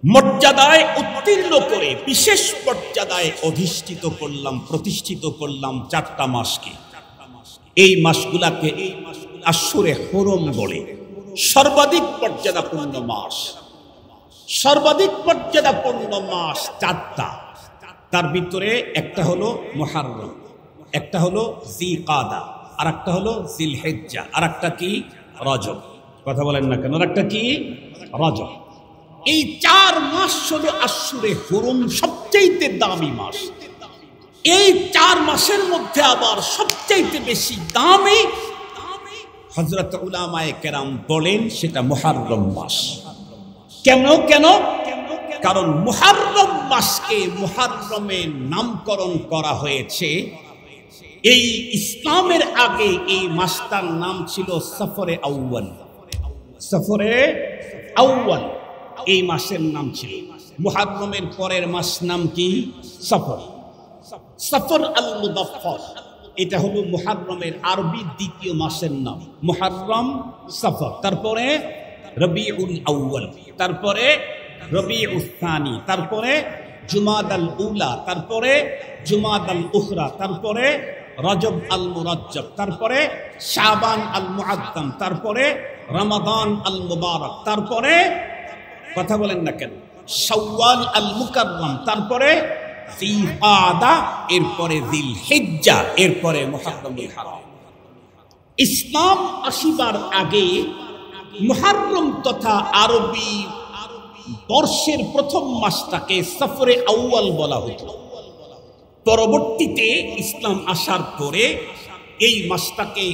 মর্যাদায় উত্তীর্ণ করে বিশেষ মর্যাদায় অধিষ্ঠিত করলাম, প্রতিষ্ঠিত করলাম 4টা মাসকে। এই মাসগুলাকে আশহুরে হুরুম বলে। সর্বাধিক মর্যাদাপূর্ণ মাস, সর্বাধিক মর্যাদাপূর্ণ মাস 4টা। তার ভিতরে একটা হলো মুহররম, একটা হলো জিলকাদা, আর একটা হলো জিলহিজ্জা, আর একটা কি? রজব। কথা বলেন না কেন? আর একটা কি? রজব। এই 4 মাস হলো আশহুরে হুরুম, সবচেয়ে দামি মাস। এই 4 মাসের মধ্যে আবার সবচেয়ে বেশি দামি হযরত উলামায়ে কেরাম বলেন সেটা মুহররম মাস। কেন? কারণ মুহররম মাসকে মুহররমের নামকরণ করা হয়েছে। এই ইসলামের আগে এই মাসটার নাম ছিল সফরে আউয়াল। সফরে আউয়াল এই মাসের নাম ছিল। মুহররমের পরের মাস নাম কি? সফর। সফর আল মুদাফফর, এটা হলো মুহররমের আরবি দ্বিতীয় মাসের নাম। মুহররম, সফর, তারপরে রবিউল আউয়াল, তারপরে রবিউল সানি, তারপরে জুমাদাল উলা, তারপরে জুমাদাল উখরা, তারপরে রজব আল মুরাজ্জব, তারপরে শাবান আল মুআদ্দাম, তারপরে রমাদান আল মুবারক, তারপরে কথা বলেন না কেন শাওয়াল আল মুকাররম, তারপরে জিলকাদা, এরপরে জিলহিজ্জা, এরপরে মুহররমুল হারাম। ইসলাম আসিবার আগে মুহররম তথা আরবি বর্ষের প্রথম মাসটাকে সফরে আউয়াল বলা হতো। পরবর্তীতে ইসলাম আসার পরে এই মাসটাকে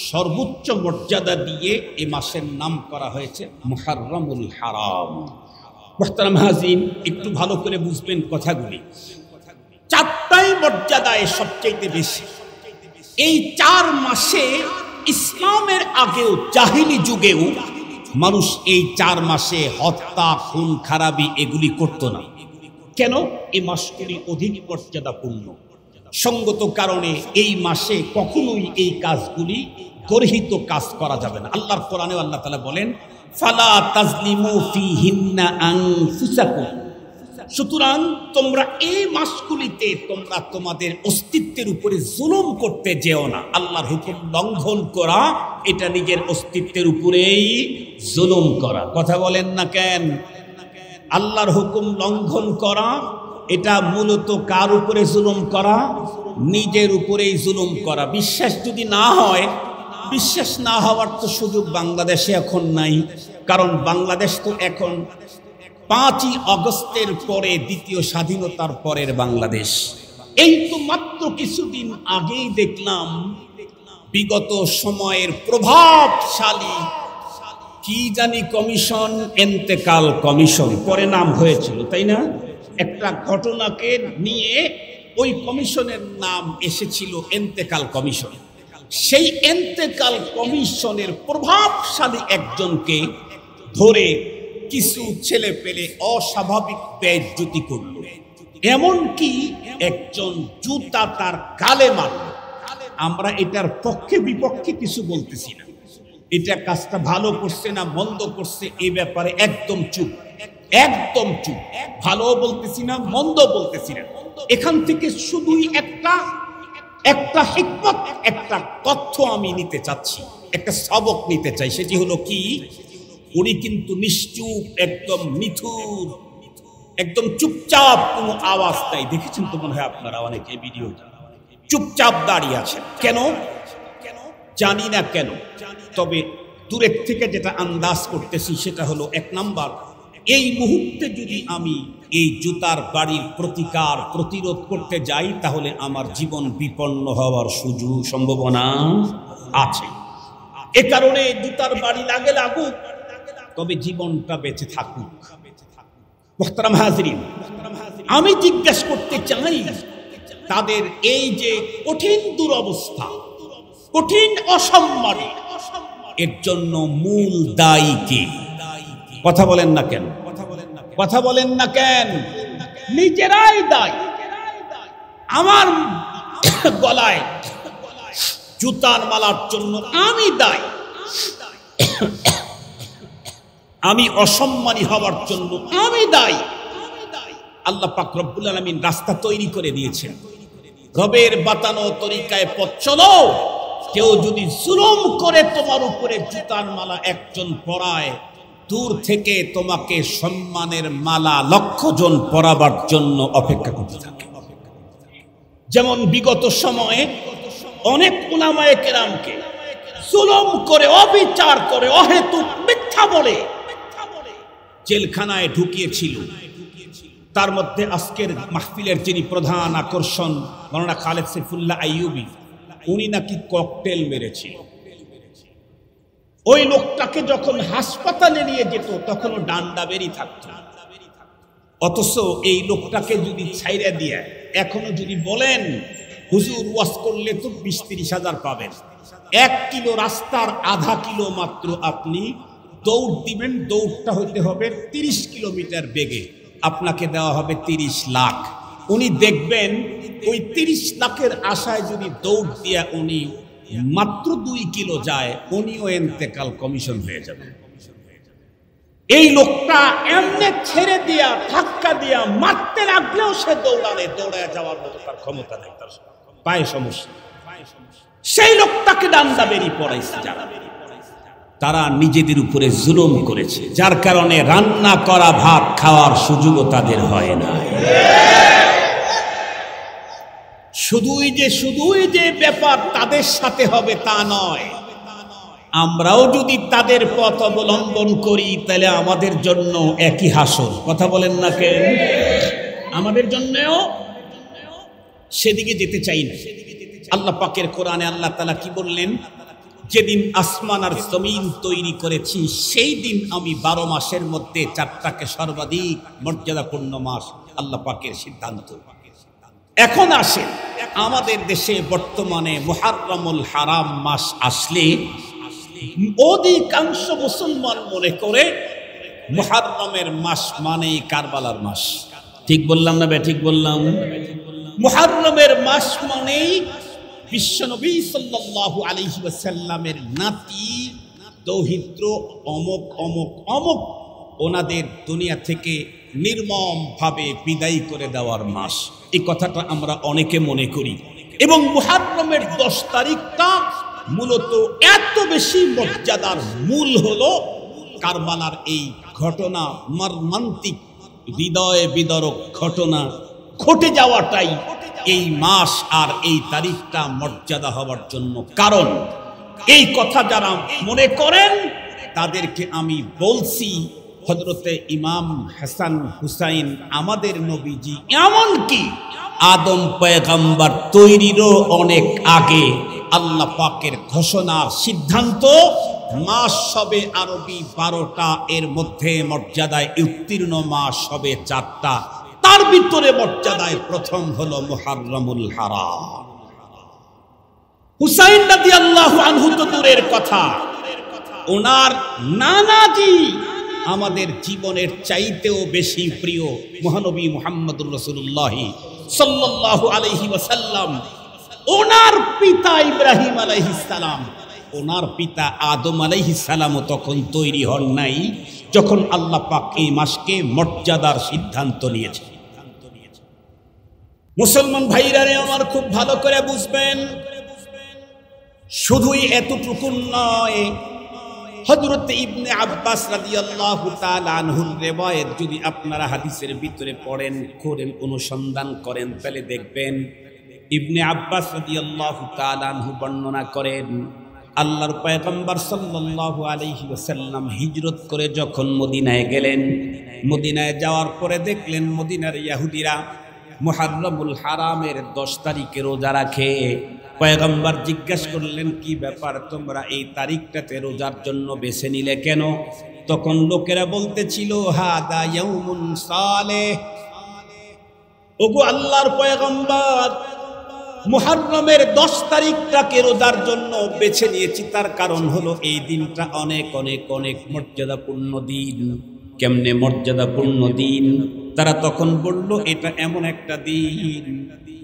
সর্বোচ্চ মর্যাদা দিয়ে এই মাসের নাম করা হয়েছে মুহররমুল হারাম। মুহতারাম হাজিরিন, একটু ভালো করে বুঝবেন কথাগুলি। 4টাই মর্যাদায় সবচেয়ে বেশি। এই 4 মাসে ইসলামের আগেও, জাহিলি যুগেও মানুষ এই 4 মাসে হত্যা, খুন খারাপি এগুলি করত না। কেন? এই মাসগুলি অধিক মর্যাদাপূর্ণ। সঙ্গত কারণে এই মাসে কখনোই এই কাজগুলি গর্হিত কাজ করা যাবে না। আল্লাহর কোরআনে আল্লাহ তাআলা বলেন, ফালা তাজলিমু ফিহিন্না আনফুসাকুম। সুতরাং তোমরা এই মাসগুলিতে তোমরা তোমাদের অস্তিত্বের উপরে জুলুম করতে যেও না। আল্লাহর হুকুম লঙ্ঘন করা এটা নিজের অস্তিত্বের উপরেই জুলুম করা। কথা বলেন না কেন? আল্লাহর হুকুম লঙ্ঘন করা এটা মূলত কার উপরে জুলুম করা? নিজের উপরেই জুলুম করা। বিশ্বাস যদি না হয়, বিশ্বাস না হওয়ার তো সুযোগ বাংলাদেশে এখন নাই। কারণ বাংলাদেশ তো এখন 5ই আগস্টের পরে দ্বিতীয় স্বাধীনতার পরের বাংলাদেশ। এই তো মাত্র কিছুদিন আগেই দেখলাম বিগত সময়ের প্রভাবশালী কি জানি কমিশন, এন্তেকাল কমিশন পরে নাম হয়েছিল, তাই না? একটা ঘটনাকে নিয়ে ওই কমিশনের নাম এসেছিল এন্তেকাল কমিশন। সেই এন্তেকাল কমিশনের প্রভাবশালী একজনকে ধরে কিছু ছেলে পেলে অস্বাভাবিক বেইজ্জতি করল, এমনকি একজন জুতা তার গালে মারল। আমরা এটার পক্ষে বিপক্ষে কিছু বলতেছি না, এটা কাজটা ভালো করছে না মন্দ করছে এই ব্যাপারে একদম চুপ, একদম চুপ। ভালো বলতেছি না, মন্দ বলতেছি না। এখান থেকে শুধুই একটা হিকমত, একটা তথ্য আমি নিতে চাচ্ছি, একটা সবক নিতে চাই। সেটি হলো কি, উনি কিন্তু নিশ্চুপ, একদম নিথুর, একদম চুপচাপ, কোনো আওয়াজ নাই। দেখেছেন তো মনে হয় আপনারা অনেকে ভিডিওটা, চুপচাপ দাঁড়িয়ে আছেন। কেন জানি না কেন, তবে দূরের থেকে যেটা আন্দাজ করতেছি সেটা হলো, 1 নাম্বার, এই মুহূর্তে যদি আমি এই জুতার বাড়ির প্রতিরোধ করতে যাই তাহলে আমার জীবন বিপন্ন হওয়ার সম্ভাবনা আছে। এ কারণে জুতার বাড়ি লাগে লাগুক, তবে জীবনটা বেঁচে থাকুক। মুহতারাম হাজরিন, আমি জিজ্ঞাসা করতে চাই, তাদের এই যে কঠিন দুরবস্থা, কঠিন অসম্মান, এর জন্য মূল দায়ী কে? কথা বলেন না কেন? কথা বলেন না কেন? নিজেরাই দায়ী। আমার গলায় জুতার মালার জন্য আমি দায়ী, আমি অসম্মানী হওয়ার জন্য আমি দায়ী। আল্লাহ পাক রব্বুল আলামিন রাস্তা তৈরি করে দিয়েছেন, রবের বাতানো তরিকায় পথ চলো। কেউ যদি জুলুম করে তোমার উপরে জুতার মালা একজন পরায়, দূর থেকে তোমাকে সম্মানের মালা 1,00,000 জন পরাবার জন্য অপেক্ষা করতে থাকে। যেমন বিগত সময়ে অনেক উলামায়ে কেরামকে জুলুম করে, অবিচার করে, অহেতুক মিথ্যা বলে জেলখানায় ঢুকিয়েছিল। তার মধ্যে আজকের মাহফিলের যিনি প্রধান আকর্ষণ, মাওলানা খালেদ সাইফুল্লাহ আইয়ুবী, উনি নাকি ককটেল মেরেছিল। ওই লোকটাকে যখন হাসপাতালে নিয়ে যেত তখনও ডান্ডা বেরি থাকত। অথচ এই লোকটাকে যদি ছাইরা দিয়ে এখনো যদি বলেন হুজুর ওয়াজ করলে তো 20-30 হাজার পাবেন, 1 কিলো রাস্তার আধা কিলো মাত্র আপনি দৌড় দিবেন, দৌড়টা হইতে হবে 30 কিলোমিটার বেগে, আপনাকে দেওয়া হবে 30 লাখ। উনি দেখবেন ওই 30 লাখের আশায় যদি দৌড় দিয়া উনি মাত্র 2 কিলো যায়, উনিও এন্তেকাল কমিশন হয়ে যাবে। এই লোকটা এমনি ছেড়ে দিয়া, ধাক্কা দিয়া মারতে লাগলেও সে দৌড়ায় যাওয়ার মতো তার ক্ষমতা নেই, তার পায়ে সমস্যা। সেই লোকটাকে ডান্ডা বেরি পড়াইছে যারা, তারা নিজেদের উপরে জুলুম করেছে, যার কারণে রান্না করা ভাত খাওয়ার সুযোগও তাদের হয় না। শুধুই যে ব্যাপার তাদের সাথে হবে তা নয়, আমরাও যদি তাদের পথ অবলম্বন করি তাহলে আমাদের জন্য একই হাসর। কথা বলেন না কেন? আমাদের জন্যও সেদিকে যেতে চাই না। আল্লাহ পাকের কোরআনে আল্লাহ তাআলা কি বললেন? যেদিন আসমান আর জমিন তৈরি করেছি সেই দিন আমি 12 মাসের মধ্যে 4টাকে সর্বাধিক মর্যাদাপূর্ণ মাস আল্লাহ পাকের সিদ্ধান্ত। এখন আসে আমাদের দেশে বর্তমানে মুহাররমুল হারাম মাস আসলে অধিকাংশ মুসলমান মনে করে মুহররমের মাস মানেই কারবালার মাস। ঠিক বললাম না ঠিক বললাম? মুহররমের মাস মানেই বিশ্বনবী সাল্লাল্লাহু আলাইহি ওয়াসাল্লামের নাতি দৌহিত্র অমুক অমুক অমুক ওনাদের দুনিয়া থেকে নির্মম ভাবে বিদায় করে দেওয়ার মাস। এই কথাটা আমরা অনেকে মনে করি। এবং মুহররমের 10 তারিখটা মূলত এত বেশি মর্যাদার মূল হলো কারবালার এই ঘটনা, মর্মান্তিক হৃদয় বিদারক ঘটনা ঘটে যাওয়াটাই এই মাস আর এই তারিখটা মর্যাদা হওয়ার জন্য কারণ। এই কথা যারা মনে করেন তাদেরকে আমি বলছি, হযরতে ইমাম হাসান হুসাইন আমাদের নবীজি এমনকি আদম পয়গম্বর তৈরিরও অনেক আগে আল্লাহ পাকের ঘোষণার সিদ্ধান্ত মাস হবে আরবি 12টা, এর মধ্যে মর্যাদায় উত্তীর্ণ মাস হবে 4টা। তার ভিতরে মর্যাদায় প্রথম হলো মুহররমুল হারাম। হুসাইন রাদিয়াল্লাহু আনহু তো দূরের কথা, ওনার নানাজি আমাদের জীবনের চাইতেও বেশি প্রিয় মহানবী মুহাম্মদুর রাসূলুল্লাহ সাল্লাল্লাহু আলাইহি ওয়াসাল্লাম। ওনার পিতা ইব্রাহিম আলাইহিস সালাম, ওনার পিতা আদম আলাইহিস সালামও তখন তৈরি হন নাই যখন আল্লাহ পাক এই মাসকে মর্যাদার সিদ্ধান্ত নিয়েছে। মুসলমান ভাইরা রে আমার খুব ভালো করে বুঝবেন, শুধুই এতটুকু নয়, হযরত ইবনে আব্বাস রাদিয়াল্লাহু তাআলা আনহুর রিওয়ায়াত যদি আপনারা হাদিসের ভিতরে পড়েন করেন অনুসন্ধান করেন তাহলে দেখবেন ইবনে আব্বাস রাদিয়াল্লাহু তাআলা আনহু বর্ণনা করেন আল্লাহর পয়গম্বর সাল্লাল্লাহু আলাইহি ওয়াসাল্লাম হিজরত করে যখন মদিনায় গেলেন, মদিনায় যাওয়ার পরে দেখলেন মদিনার ইহুদিরা মুহররমুল হারামের 10 তারিখে রোজা রাখে। পয়গম্বর জিজ্ঞাসা করলেন, কি ব্যাপার, তোমরা এই তারিখটাতে রোজার জন্য বেছে নিলে কেন? তখন লোকেরা বলতেছিল, হাদা ইয়াউমুন সালেহ, ওগো আল্লাহর পয়গম্বর, মুহররমের 10 তারিখটাকে রোজার জন্য বেছে নিয়েছি, তার কারণ হলো এই দিনটা অনেক অনেক অনেক মর্যাদাপূর্ণ দিন। কেমনে মর্যাদাপূর্ণ দিন? তারা তখন বলল, এটা এমন একটা দিন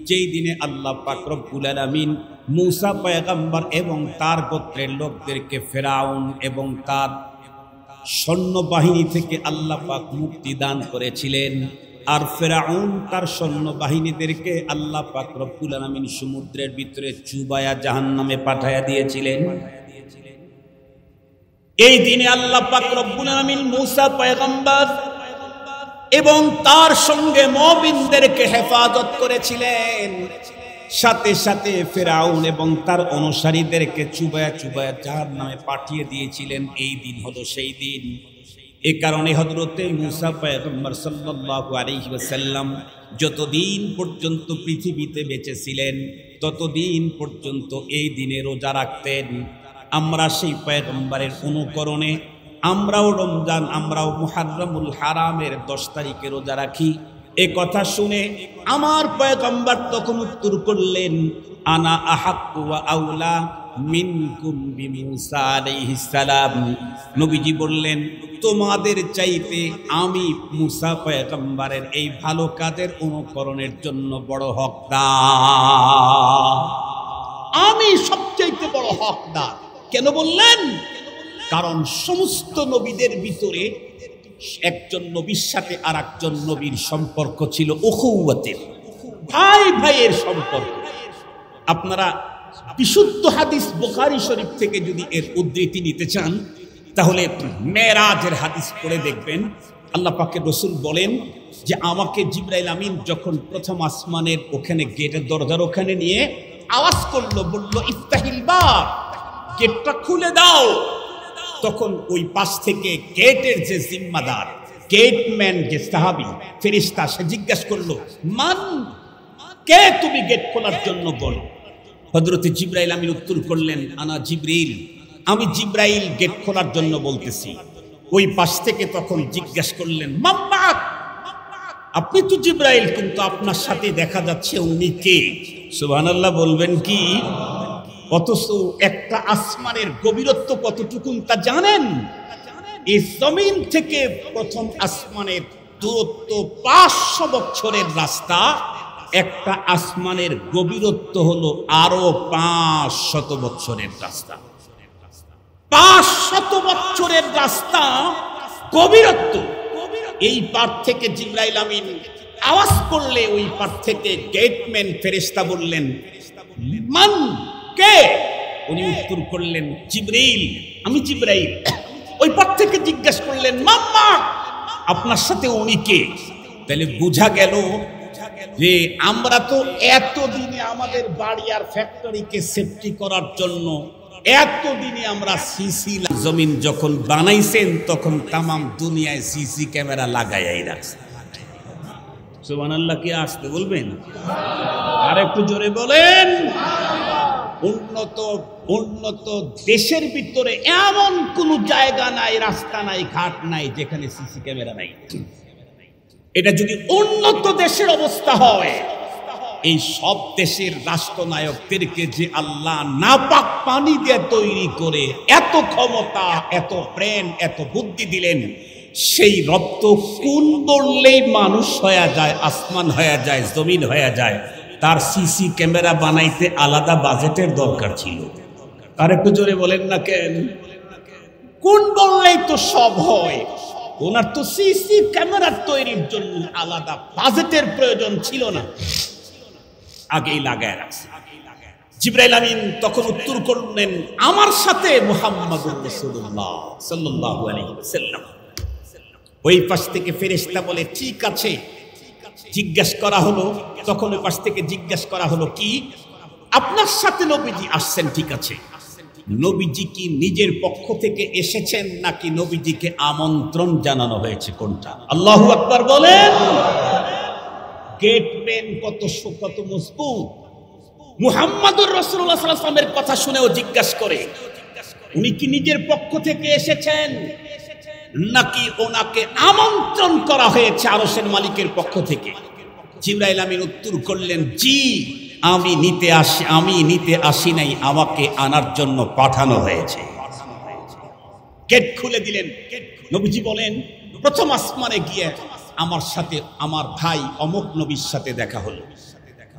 যেই দিনে আল্লাহ পাক রব্বুল আলামিন মূসা পয়গম্বর এবং তার গোত্রের লোকদেরকে ফেরাউন এবং তার সৈন্যবাহিনী থেকে আল্লাহ পাক মুক্তি দান করেছিলেন। আর ফেরাউন তার সৈন্যবাহিনীদেরকে আল্লাহ পাক রব্বুল আলামিন সমুদ্রের ভিতরে চুবায়া জাহান্নামে পাঠায়া দিয়েছিলেন। এই দিনে আল্লাহ পাক রব্বুল আলামিন মূসা পয়গম্বর এবং তার সঙ্গে মুমিনদেরকে হেফাজত করেছিলেন, সাথে সাথে ফেরাউন এবং তার অনুসারীদেরকে চুবায়া চুবায়া জাহান্নামে পাঠিয়ে দিয়েছিলেন। এই দিন হলো সেই দিন। এ কারণে হযরতে মূসা পয়গম্বর সাল্লাল্লাহু আলাইহি ওয়াসাল্লাম যতদিন পর্যন্ত পৃথিবীতে বেঁচে ছিলেন ততদিন পর্যন্ত এই দিনে রোজা রাখতেন। আমরা সেই পয়গম্বরের অনুকরণে আমরাও রমজান, আমরাও মুহররমুল হারামের 10 তারিখে রোজা রাখি। এ কথা শুনে আমার পয়গম্বর তখন উত্তর করলেন, আনা আহাক্কু ওয়া আউলা মিনকুম বিমূসা আলাইহিস সালাম। নবীজি বললেন, তোমাদের চাইতে আমি মূসা পয়গম্বরের এই ভালো কাজের অনুকরণের জন্য বড় হকদার, আমি সবচাইতে বড় হকদার। কেন বললেন? কারণ সমস্ত নবীদের ভিতরে একজন নবীর সাথে আর একজন নবীর সম্পর্ক ছিল উখুওয়াতের, ভাই ভাইয়ের সম্পর্ক। আপনারা বিশুদ্ধ হাদিস বুখারী শরীফ থেকে যদি এর উদ্ধৃতি নিতে চান তাহলে মেরাজের হাদিস পড়ে দেখবেন। আল্লাহ পাকের রাসূল বলেন যে আমাকে জিবরাইল আমিন যখন প্রথম আসমানের ওখানে গেটের দরজার ওখানে নিয়ে আওয়াজ করলো, বলল ইফতাহিল বাব, গেটটা খুলে দাও। তখন ওই পাশ থেকে গেটের যে জিম্মাদার, গেটম্যান, যে সাহাবী ফেরেশতা, সে জিজ্ঞাসা করলো, মান, কে তুমি গেট খোলার জন্য বলো? হযরতে জিবরাইল আমিন উত্তর করলেন, আনা জিবরিল, আমি জিবরাইল গেট খোলার জন্য বলতেছি। ওই পাশ থেকে তখন জিজ্ঞাসা করলেন, মাম্মাক, আপনি তো জিবরাইল, কিন্তু আপনার সাথে দেখা যাচ্ছে উনি কে? সুবহানাল্লাহ বলবেন কি? অথচ একটা আসমানের গভীরত্ব কতটুকু তা জানেন? এই জমিন থেকে প্রথম আসমানের দূরত্ব 500 বছরের রাস্তা, একটা আসমানের গভীরত্ব হলো আরো 500 বছরের রাস্তা। 500 বছরের রাস্তা গভীরত্ব। এই পার থেকে জিবরাইল আমিন আওয়াজ করলে ওই পার থেকে গেটম্যান ফেরেশতা বললেন, মান কে? উনি উত্তর করলেন, জিবরাইল, আমি জিবরাইল। ওই পার থেকে জিজ্ঞাসা করলেন, মাম্মা, আপনার সাথে উনি কে? তাহলে বোঝা গেল যে আমরা তো এতদিনে আমাদের বাড়ি আর ফ্যাক্টরিকে সেফটি করার জন্য এতদিনে আমরা সিসি, জমিন যখন বানাইছেন তখন তামাম দুনিয়ায় সিসি ক্যামেরা লাগাইয়াই রাখছে। সুবহানাল্লাহ, কি আসতে বলবেন? আর একটু জোরে বলেন। উন্নত দেশের ভিতরে এমন কোন জায়গা নাই, রাস্তা নাই, ঘাট নাই যেখানে সিসি ক্যামেরা নাই। এটা যদি উন্নত দেশের অবস্থা হয়, এই সব দেশের রাষ্ট্রনায়কদেরকে যে আল্লাহ নাপাক পানি দিয়ে তৈরি করে এত ক্ষমতা, এত ব্রেন, এত বুদ্ধি দিলেন, সেই রক্ত কোন বললেই মানুষ হয়ে যায়, আসমান হয়ে যায়, জমিন হয়ে যায়। তার সিসি ক্যামেরা বানাইতে আলাদা বাজেটের দরকার ছিল। আর একটু জোরে বলেন না কেন? কোন বললেই তো সব হয়। ওনার তো সিসি ক্যামেরা তৈরির জন্য আলাদা বাজেটের প্রয়োজন ছিল না, আগেই লাগায় রাখছে। জিবরাইল আমিন তখন উত্তর করলেন, আমার সাথে মুহাম্মাদুর রাসূলুল্লাহ সাল্লাল্লাহু আলাইহি ওয়াসাল্লাম। ওই পাশ থেকে ফেরেশতা বলে, ঠিক আছে। জিজ্ঞাসা করা হলো, তখন ওই পাশ থেকে জিজ্ঞাসা করা হলো, কি আপনার সাথে নবীজি আসছেন? ঠিক আছে, নবীজি কি নিজের পক্ষ থেকে এসেছেন নাকি নবীজিকে আমন্ত্রণ জানানো হয়েছে? কোনটা? আল্লাহু আকবার বলেন। গেটম্যান কত মজবুত। মুহাম্মাদুর রাসূলুল্লাহ সাল্লাল্লাহু আলাইহি ওয়াসাল্লামের কথা শুনেও জিজ্ঞাসা করে, উনি কি নিজের পক্ষ থেকে এসেছেন নাকি ওনাকে আমন্ত্রণ করা হয়েছে আরশের মালিকের পক্ষ থেকে? জিবরাইল আমিন উত্তর করলেন, জি, আমি নিতে আসি নাই, আমাকে আনার জন্য পাঠানো হয়েছে। গেট খুলে দিলেন। নবীজি বলেন, প্রথম আসমানে গিয়ে আমার সাথে আমার ভাই অমুক নবীর সাথে দেখা হলো।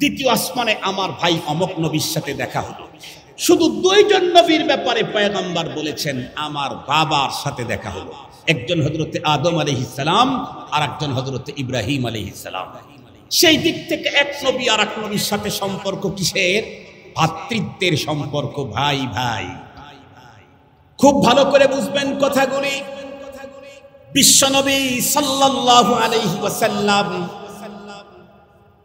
দ্বিতীয় আসমানে আমার ভাই অমুক নবীর সাথে দেখা হলো। শুধু দুইজন নবীর ব্যাপারে পয়গম্বর বলেছেন আমার বাবার সাথে দেখা হলো। একজন হযরতে আদম আলাইহিস সালাম আর একজন হযরতে ইব্রাহিম আলাইহিস সালাম। সেই দিক থেকে এক নবী আর এক নবীর সাথে সম্পর্ক কিসের? ভাতৃত্বের সম্পর্ক, ভাই ভাই। খুব ভালো করে বুঝবেন কথাগুলি। বিশ্বনবী সাল্লাল্লাহু আলাইহি ওয়াসাল্লাম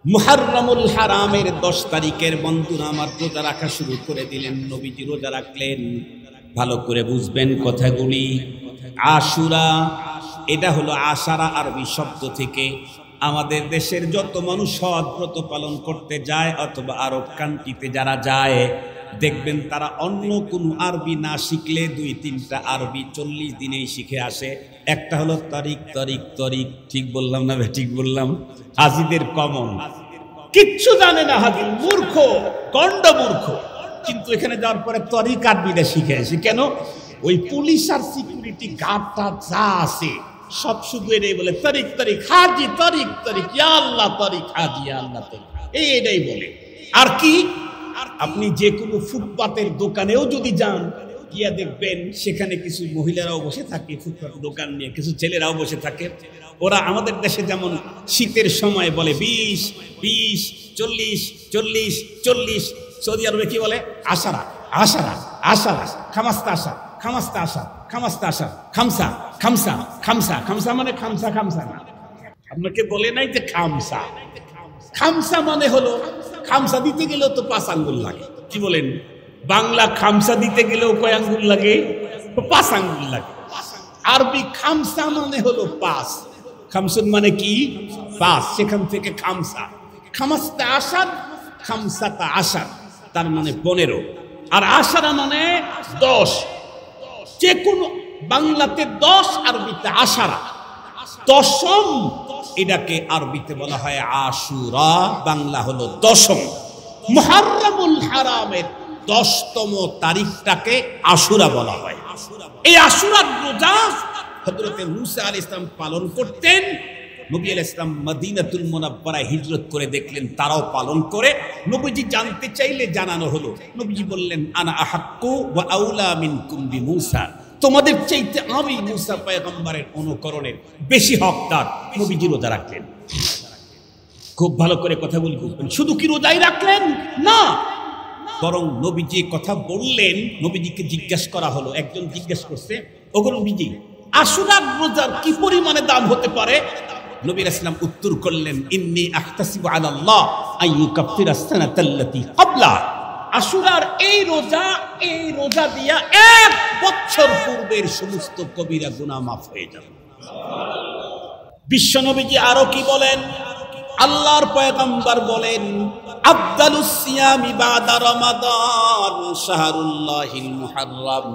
মুহররমুল হারামের 10 তারিখের বন্ধুরা আমার রোজা রাখা শুরু করে দিলেন। নবীজি রোজা রাখলেন। ভালো করে বুঝবেন কথাগুলি। আশুরা, এটা হলো আশারা আরবি শব্দ থেকে। আমাদের দেশের যত মানুষ হজ ব্রত পালন করতে যায় অথবা আরব কান্ট্রিতে যারা যায়, দেখবেন তারা অন্য কোনো আরবি না শিখলে 2-3টা আরবি 40 দিনেই শিখে আসে। একটা হলো তরিক তরিক তরিক। ঠিক বললাম না? ঠিক বললাম? হাজিদের কমন কিচ্ছু জানে না, হাজির মূর্খ, গন্ড মূর্খ। কিন্তু এখানে যাওয়ার পরে তরিক আরবিটা শিখে আসে। কেন? ওই পুলিশ আর সিকিউরিটি গার্ডটা যা আছে সব শুধু এটাই বলে, তরিক তরিক হাজি, তরিক তরিক, ইয়া আল্লাহ তরিক হাজি, ইয়া আল্লাহ তরিক, এটাই বলে। আর কি, আপনি যে কোনো ফুটপাতের দোকানেও যদি যান, গিয়া দেখবেন সেখানে কিছু মহিলারাও বসে থাকে ফুটপাত দোকান নিয়ে, কিছু ছেলেরাও বসে থাকে। ওরা আমাদের দেশে যেমন শীতের সময় বলে 20, 20, 40, 40, 40, সৌদি আরবে কি বলে? আশারা, আশারা, আশারা, খামাস্তা আশা, খামাস্তা আশা, খামাস্তা আশা, খামসা, খামসা, খামসা। খামসা মানে খামসা, খামসা না। আপনাকে বলে নাই যে খামসা। খামসা মানে হলো, খামসা দিতে গেলেও তো 5 আঙ্গুল লাগে। কি বলেন? বাংলা খামসা দিতে গেলেও কয় আঙ্গুল লাগে? 5 আঙ্গুল লাগে। আরবি খামসা মানে হলো 5। খামসুন মানে কি? 5। সেখান থেকে খামসা। খামাস্তা আশার, খামসাতা আশার, তার মানে 15। আর আশারা মানে 10। যে কোনো বাংলাতে 10, আরবিতে আশারা। 10ম, এটাকে আরবিতে বলা হয় আশুরা, বাংলা হলো 10ম। মুহররমুল হারামের 10তম তারিখটাকে আশুরা বলা হয়। এই আশুরার রোজা হযরত মুসা আলাইহিস সালাম পালন করতেন। নবী আলাইহিস সালাম মদিনাতুল মুনাওয়ারায় হিজরত করে দেখলেন তারাও পালন করে। নবীজি জানতে চাইলে জানানো হলো। নবীজি বললেন আনা আহাক্কু ওয়া আউলা মিনকুম বিমুসা, তোমাদের চাইতে আমি মুসা পয়গম্বরের অনুকরণের বেশি হকদার। নবীজি রোজা রাখলেন। খুব ভালো করে কথা বলি বুঝবেন। শুধু কি রোজাই রাখলেন না, বরং নবীজি কথা বললেন। নবীজিকে জিজ্ঞাসা করা হলো, একজন জিজ্ঞেস করছে, ওগো নবীজি, আশুরার রোজার কি পরিমাণে দাম হতে পারে? নবী রাসূল উত্তর করলেন, ইন্নী আহতাসিবু আলাল্লাহ আইয়ুকাফিরাস সানাতাল্লাতী ক্বাবলা। আশুরার এই রোজা দিয়া 1 বছর পূর্বের সমস্ত কবিরা গুনাহ মাফ হয়ে যাবে। বিশ্ব নবীজি আরো কি বলেন? আল্লাহর পয়গম্বর বলেন, আফদালুস সিয়ামি বাদা রমাদান শাহরুল্লাহিল মুহাররম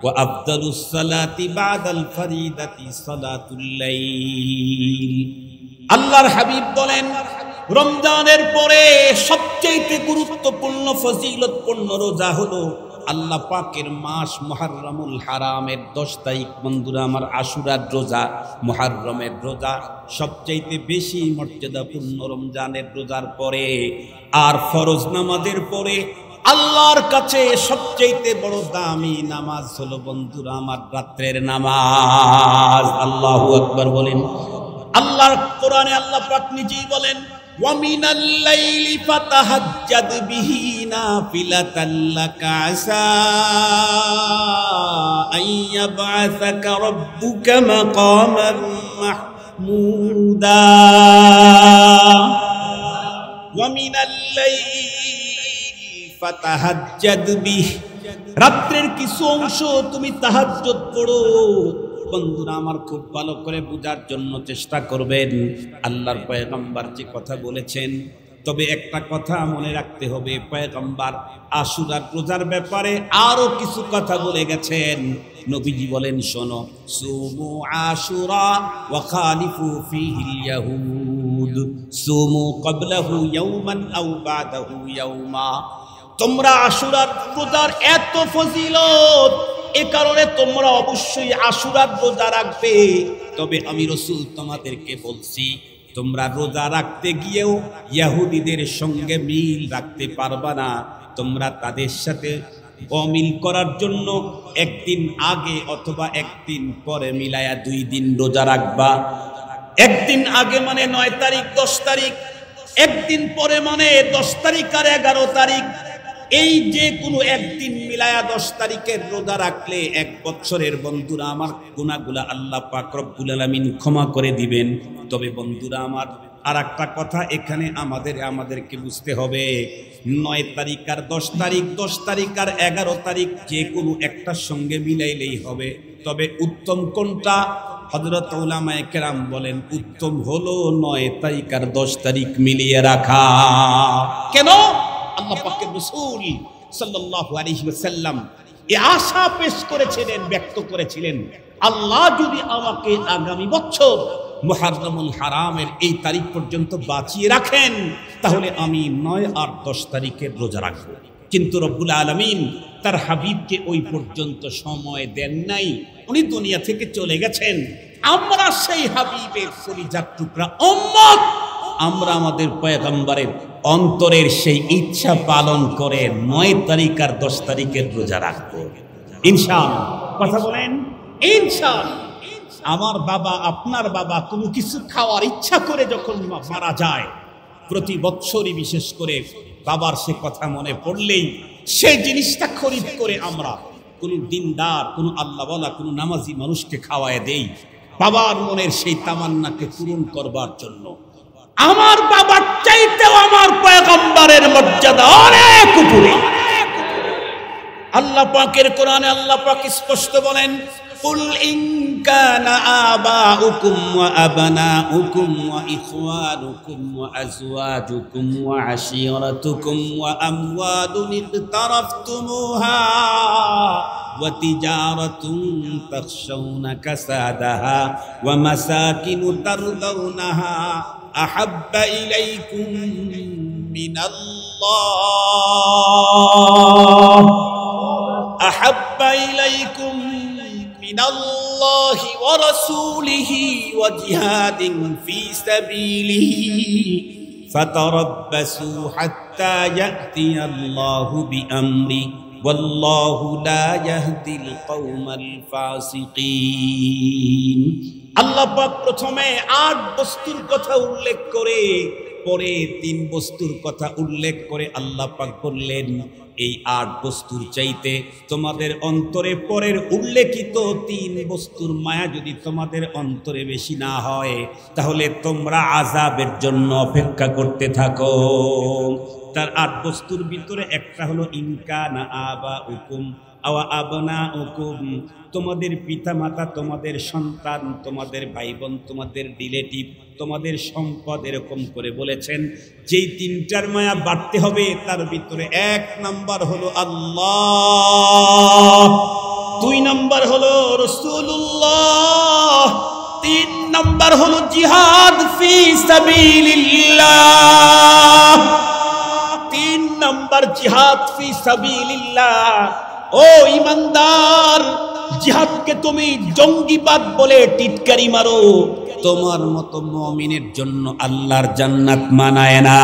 ওয়া আফদালুস সালাতি বাদাল ফরিদাতি সালাতুল লাইল। আল্লাহর হাবিব বলেন, রমজানের পরে সবচেয়ে গুরুত্বপূর্ণ ফজিলতপূর্ণ রোজা হলো আল্লাহ পাকের মাস মুহররমুল হারামের 10 তারিখ। বন্ধুরা আমার, আশুরার রোজা, মুহররমের রোজা সবচেয়ে বেশি মর্যাদাপূর্ণ রমজানের রোজার পরে। আর ফরজ নামাজের পরে আল্লাহর কাছে সবচেয়ে বড় দামি নামাজ হলো বন্ধুরা আমার রাতের নামাজ। আল্লাহু আকবার বলেন। আল্লাহর কোরআনে আল্লাহ পাক নিজেই বলেন, ওয়া মিনাল লাইলি ফাতাহাজ্জাদ বিহি নাফিলাতাল লাকা আসা আইয়াবআসাকা রাব্বুকা মাকামান মাহমুদা। ওয়া মিনাল লাইলি ফাতাহাজ্জাদ বিহি, রাতের কিছু অংশ তুমি তাহাজ্জুদ পড়ো। বন্ধুরা আমার, খুব ভালো করে বোঝার জন্য চেষ্টা করবেন আল্লাহর পয়গম্বর যে কথা বলেছেন। তবে একটা কথা মনে রাখতে হবে, পয়গম্বর আশুরার রোজার ব্যাপারে আরো কিছু কথা বলে গেছেন। নবীজি বলেন, শোনো, সুমু আশুরা ওয়া খালিফু ফিহিল ইয়াহুদ সুমু ক্বাবলাহু ইয়াওমান আও বাদাহু ইয়াওমা। তোমরা আশুরার রোজার এত ফজিলত, এ কারণে তোমরা অবশ্যই আশুরার রোজা রাখবে। তবে আমি রাসূল তোমাদেরকে বলছি, তোমরা রোজা রাখতে গিয়েও ইহুদিদের সঙ্গে মিল রাখতে পারবা না। তোমরা তাদের সাথে অমিল করার জন্য একদিন আগে অথবা একদিন পরে মিলায়া 2 দিন রোজা রাখবা। একদিন আগে মানে 9 তারিখ 10 তারিখ, একদিন পরে মানে 10 তারিখ আর 11 তারিখ। এই যে কোনো একদিন মিলায়া 10 তারিখের রোজা রাখলে 1 বছরের বন্ধুরা আমার গুনাহগুলা আল্লাহ পাক রব্বুল আলামিন ক্ষমা করে দিবেন। তবে বন্ধুরা আমার, আর একটা কথা এখানে আমাদেরকে বুঝতে হবে, 9 তারিখ আর 10 তারিখ, 10 তারিখ আর 11 তারিখ যে কোনো একটার সঙ্গে মিলাইলেই হবে। তবে উত্তম কোনটা? হযরত উলামায়ে কেরাম বলেন, উত্তম হলো 9 তারিখ আর 10 তারিখ মিলিয়ে রাখা। কেন? আল্লাহ পাকের রাসূল সাল্লাল্লাহু আলাইহি ওয়াসাল্লাম এই আশা পেশ করেছিলেন, ব্যক্ত করেছিলেন, আল্লাহ যদি আমাকে আগামী বছর মুহররমুল হারামের এই তারিখ পর্যন্ত বাঁচিয়ে রাখেন, তাহলে আমি 9 আর 10 তারিখের রোজা রাখব। কিন্তু রব্বুল আলামিন তার হাবিবকে ওই পর্যন্ত সময় দেন নাই, উনি দুনিয়া থেকে চলে গেছেন। আমরা সেই হাবিবের কলিজার টুকরা উম্মত, আমরা আমাদের পয়গম্বরের অন্তরের সেই ইচ্ছা পালন করে 9 তারিখ আর 10 তারিখের রোজা রাখবো ইনশাআল্লাহ। কথা বলেন ইনশাআল্লাহ। আমার বাবা, আপনার বাবা কোনো কিছু খাওয়ার ইচ্ছা করে যখন মারা যায়, প্রতি বছরই বিশেষ করে বাবার সে কথা মনে পড়লেই সেই জিনিসটা খরিদ করে আমরা কোনো দিনদার, কোনো আল্লাহওয়ালা, কোনো নামাজি মানুষকে খাওয়ায় দেই, বাবার মনের সেই তামান্নাকে পূরণ করবার জন্য। আমার বাবার চাইতেও আমার পয়গম্বরের মর্যাদা অনেক উপরে। আল্লাহ পাকের কোরআনে আল্লাহ পাক স্পষ্ট বলেন, কুল ইন কানা আবাউকুম ওয়া আবনাউকুম ওয়া ইখওয়ানুকুম ওয়া আজওয়াজুকুম ওয়া আশীরাতুকুম ওয়া আমওয়ালুন ইকতারাফতুমুহা ওয়া তিজারাতুন তাখশাউনা কাসাদাহা ওয়া মাসাকিনু তারদাউনাহা আহাব্বা ইলাইকুম মিনাল্লাহ ইলাইকুম মিনাল্লাহি ওয়া রাসূলিহি ওয়া জিহাদিন ফি সাবিলিহি ফাতারাব্বাসু হাত্তা ইয়াতিয়াল্লাহু বিআমরি ওয়াল্লাহু লা ইয়াহদিল কওমাল ফাসিকিন। আল্লাহ পাক প্রথমে 8 বস্তুর কথা উল্লেখ করে পরে 3 বস্তুর কথা উল্লেখ করে আল্লাহ পাক বললেন, এই 8 বস্তুর চাইতে তোমাদের অন্তরে পরের উল্লেখিত 3 বস্তুর মায়া যদি তোমাদের অন্তরে বেশি না হয়, তাহলে তোমরা আযাবের জন্য অপেক্ষা করতে থাকো। তার 8 বস্তুর ভিতরে একটা হলো ইনকানা আবাউকুম আও আবনাউকুম, তোমাদের পিতামাতা, তোমাদের সন্তান, তোমাদের ভাই বোন, তোমাদের রিলেটিভ, তোমাদের সম্পদ, এরকম করে বলেছেন। যেই 3টার মায়া বাড়তে হবে তার ভিতরে 1 নাম্বার হলো আল্লাহ, 2 নাম্বার হলো রাসূলুল্লাহ, 3 নাম্বার হলো জিহাদ ফি সাবিলিল্লাহ। 3 নাম্বার জিহাদ ফি সাবিলিল্লাহ। ও ইমানদার, জিহাদকে তুমি জঙ্গিবাদ বলে টিটকারি মারো, তোমার মতো মুমিনের জন্য আল্লাহর জান্নাত মানায় না।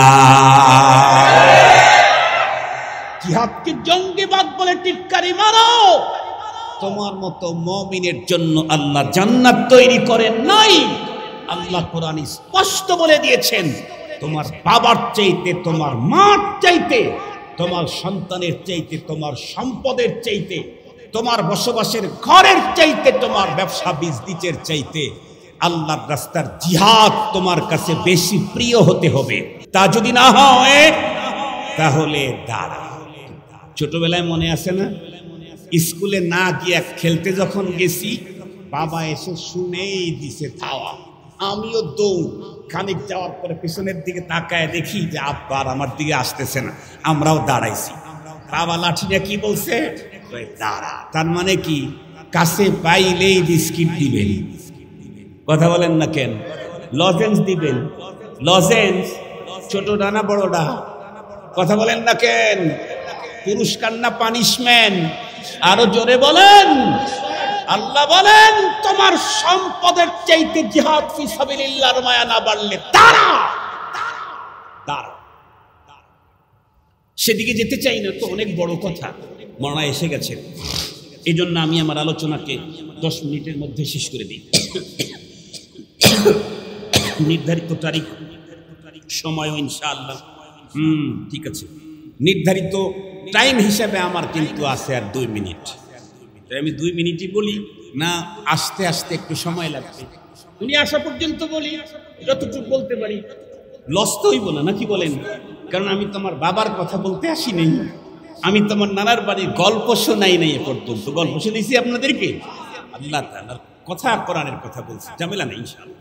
জিহাদকে জঙ্গিবাদ বলে টিটকারি মারো, তোমার মতো মুমিনের জন্য আল্লাহ জান্নাত তৈরি করেন নাই। আল্লাহ কোরআনে স্পষ্ট বলে দিয়েছেন, তোমার বাবার চাইতে, তোমার মার চাইতে, তোমার সন্তানের চাইতে, তোমার সম্পদের চাইতে, তোমার বসবাসের ঘরের চাইতে, তোমার ব্যবসা বিজনেসের চাইতে আল্লাহর রাস্তার জিহাদ তোমার কাছে বেশি প্রিয় হতে হবে। তা যদি না হয় তাহলে দাঁড়া। ছোটবেলায় মনে আছে না, স্কুলে না গিয়ে খেলতে যখন গেছি, বাবা এসে শুনেই দিছে ধাওয়া, আমিও দৌড়। খানিক যাওয়ার পরে পিছনের দিকে তাকায় দেখি যে আব্বার আমার দিকে আসতেছে না, আমরাও দাঁড়াইছি। বাবা লাঠি নিয়ে কি বলছে, দাঁড়া। তার মানে কি, কাছে পাইলেই বিস্কিট দিবেন। কথা বলেন না কেন? লজেন্স দিবেন। লজেন্স ছোটটা না বড়টা? কথা বলেন না কেন? পুরস্কার না পানিশমেন্ট? আরো জোরে বলেন। আল্লাহ বলেন, তোমার সম্পদের চাইতে জিহাদ ফি সাবিলিল্লাহর মায়া না বাড়লে দাঁড়া। সেদিকে যেতে চাই না তো, অনেক বড় কথা, মরণা এসে গেছে। এই জন্য আমি আমার আলোচনাকে 10 মিনিটের মধ্যে শেষ করে দিই। নির্ধারিত তারিখ, সময়ও ইনশাআল্লাহ ঠিক আছে। নির্ধারিত টাইম হিসাবে আমার কিন্তু আছে আর 2 মিনিট। আমি 2 মিনিটই বলি না, আস্তে আস্তে একটু সময় লাগবে। উনি আসা পর্যন্ত বলি, যতটুকু বলতে পারি। লস তো হইব না, নাকি বলেন? কারণ আমি তোমার বাবার কথা বলতে আসি নাই, আমি তোমার নানার বাড়ির গল্প শোনাই নাই। এ পর্যন্ত গল্প শুনেছি আপনাদেরকে। আল্লাহ তাআলার কথা, কোরআনের কথা বলছি, ঝামেলা নেই ইনশাআল্লাহ।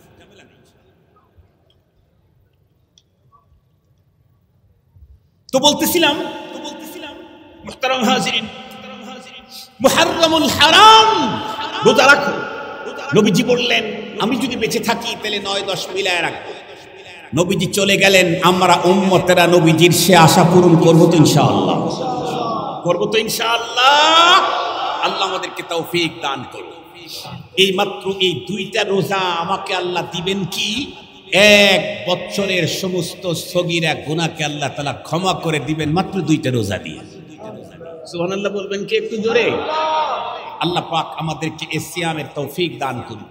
তো বলতেছিলাম মুহতারাম হাজিরিন, মুহররমুল হারাম রোজা রাখো। নবীজি বললেন, আমি যদি বেঁচে থাকি তাহলে 9-10 মিলায় রাখবো। নবীজি চলে গেলেন, আমরা উম্মতেরা নবীজির সে আশা পূরণ করবো তো ইনশাআল্লাহ, করবো তো ইনশাআল্লাহ। আল্লাহ আমাদেরকে তৌফিক দান করুন। এই মাত্র এই 2টা রোজা আমাকে আল্লাহ দিবেন কি, 1 বছরের সমস্ত সগীরা গুনাহকে আল্লাহ তাআলা ক্ষমা করে দিবেন মাত্র 2টা রোজা দিয়ে। সুবহানাল্লাহ বলবেন কি একটু জোরে? আল্লাহ পাক আমাদেরকে এই সিয়ামের তৌফিক দান করুন।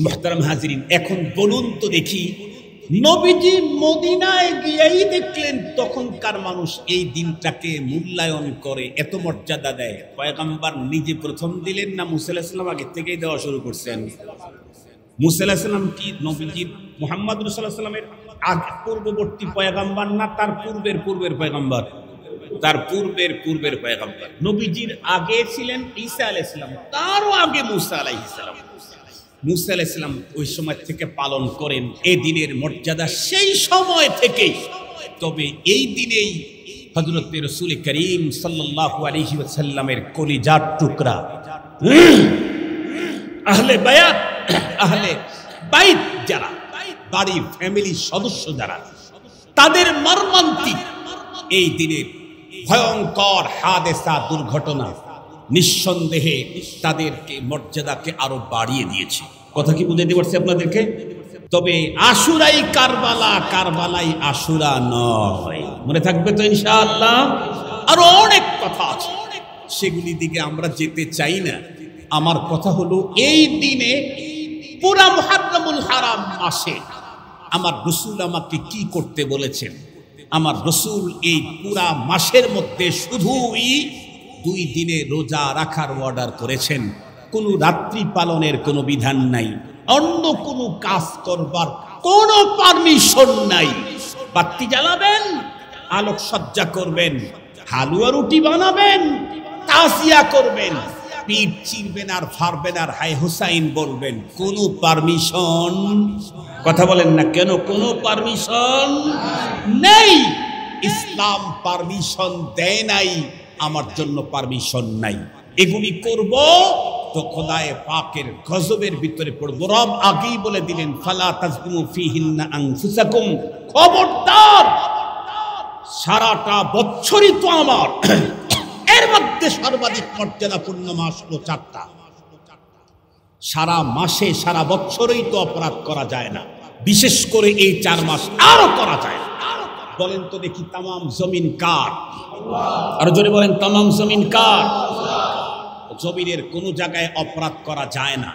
মুহতারাম হাজিরিন, এখন বলুন তো দেখি, নবীজি মদিনায় গিয়েই দেখলেন তখনকার মানুষ এই দিনটাকে মূল্যায়ন করে, এত মর্যাদা দেয়। পয়গম্বর নিজে প্রথম দিলেন না মুসা আলাইহিস সালাম আগে থেকেই দেওয়া শুরু করছেন? মুসা আলাইহিস সালাম কি নবীজি মুহাম্মদ রাসূলুল্লাহ সাল্লাল্লাহু আলাইহি ওয়াসাল্লামের আগে পূর্ববর্তী পয়গম্বর না তার পূর্বের পয়গম্বর? তার পূর্বের পয়গম্বর। নবীজির আগে ছিলেন ঈসা আলাইহিস সালাম, তারও আগে মুসা আলাইহিস সালাম। মুসা আলাইহিস সালাম ওই সময় থেকে পালন করেন এই দিনের মর্যাদা সেই সময় থেকেই। তবে এই দিনেই হযরত রাসূল করিম সাল্লাল্লাহু আলাইহি ওয়াসাল্লামের কলিজার টুকরা আহলে বায়াত, আহলে বাইত যারা, বাড়ি ফ্যামিলি সদস্য যারা, তাদের মর্মান্তিক এই দিনের ভয়ঙ্কর হাদেসা, দুর্ঘটনা নিঃসন্দেহে তাদেরকে মর্যাদাকে আরো বাড়িয়ে দিয়েছে। কথা কি বুঝাতে পারছি আপনাদেরকে? তবে আশুরাই কারবালা, কারবালাই আশুরা নয়। মনে থাকবে তো ইনশাআল্লাহ? আরো অনেক কথা আছে, সেগুলি দিকে আমরা যেতে চাই না। আমার কথা হলো, এই দিনে পুরা মুহররমুল হারাম মাসে আমার রাসূল আমাকে কি করতে বলেছেন? আমার রাসূল এই পুরা মাসের মধ্যে শুধুই 2 দিনে রোজা রাখার অর্ডার করেছেন। কোনো রাত্রি পালনের কোনো বিধান নাই, অন্য কোনো কাজ করবার কোনো পারমিশন নাই। বাতি জ্বালাবেন, আলোকসজ্জা করবেন, হালুয়া রুটি বানাবেন, তাজিয়া করবেন, পিঠ চিরবেন আর ফারবেন আর হায় হুসাইন বলবেন, কোনো পারমিশন, কথা বলেন না কেন, কোনো পারমিশন নেই। ইসলাম পারমিশন দেয় নাই, আমার জন্য পারমিশন নাই। এগুলি করব তো খোদায়ে পাকের গজবের ভিতরে পড়ব। রব আগেই বলে দিলেন, ফালা তাজলিমু ফিহিন্না আনফুসাকুম, খবরদার, সারাটা বছরই তো আমার, এর মধ্যে সর্বাধিক মর্যাদাপূর্ণ মাস হলো 4টা। সারা মাসে সারা বছরই তো অপরাধ করা যায় না, বিশেষ করে এই 4 মাস আরো করা যায় না। বলেন তো দেখি, তামাম জমিন কার? আরো জোরে বলেন, তামাম জমিন কার? জমিনের কোন জায়গায় অপরাধ করা যায় না।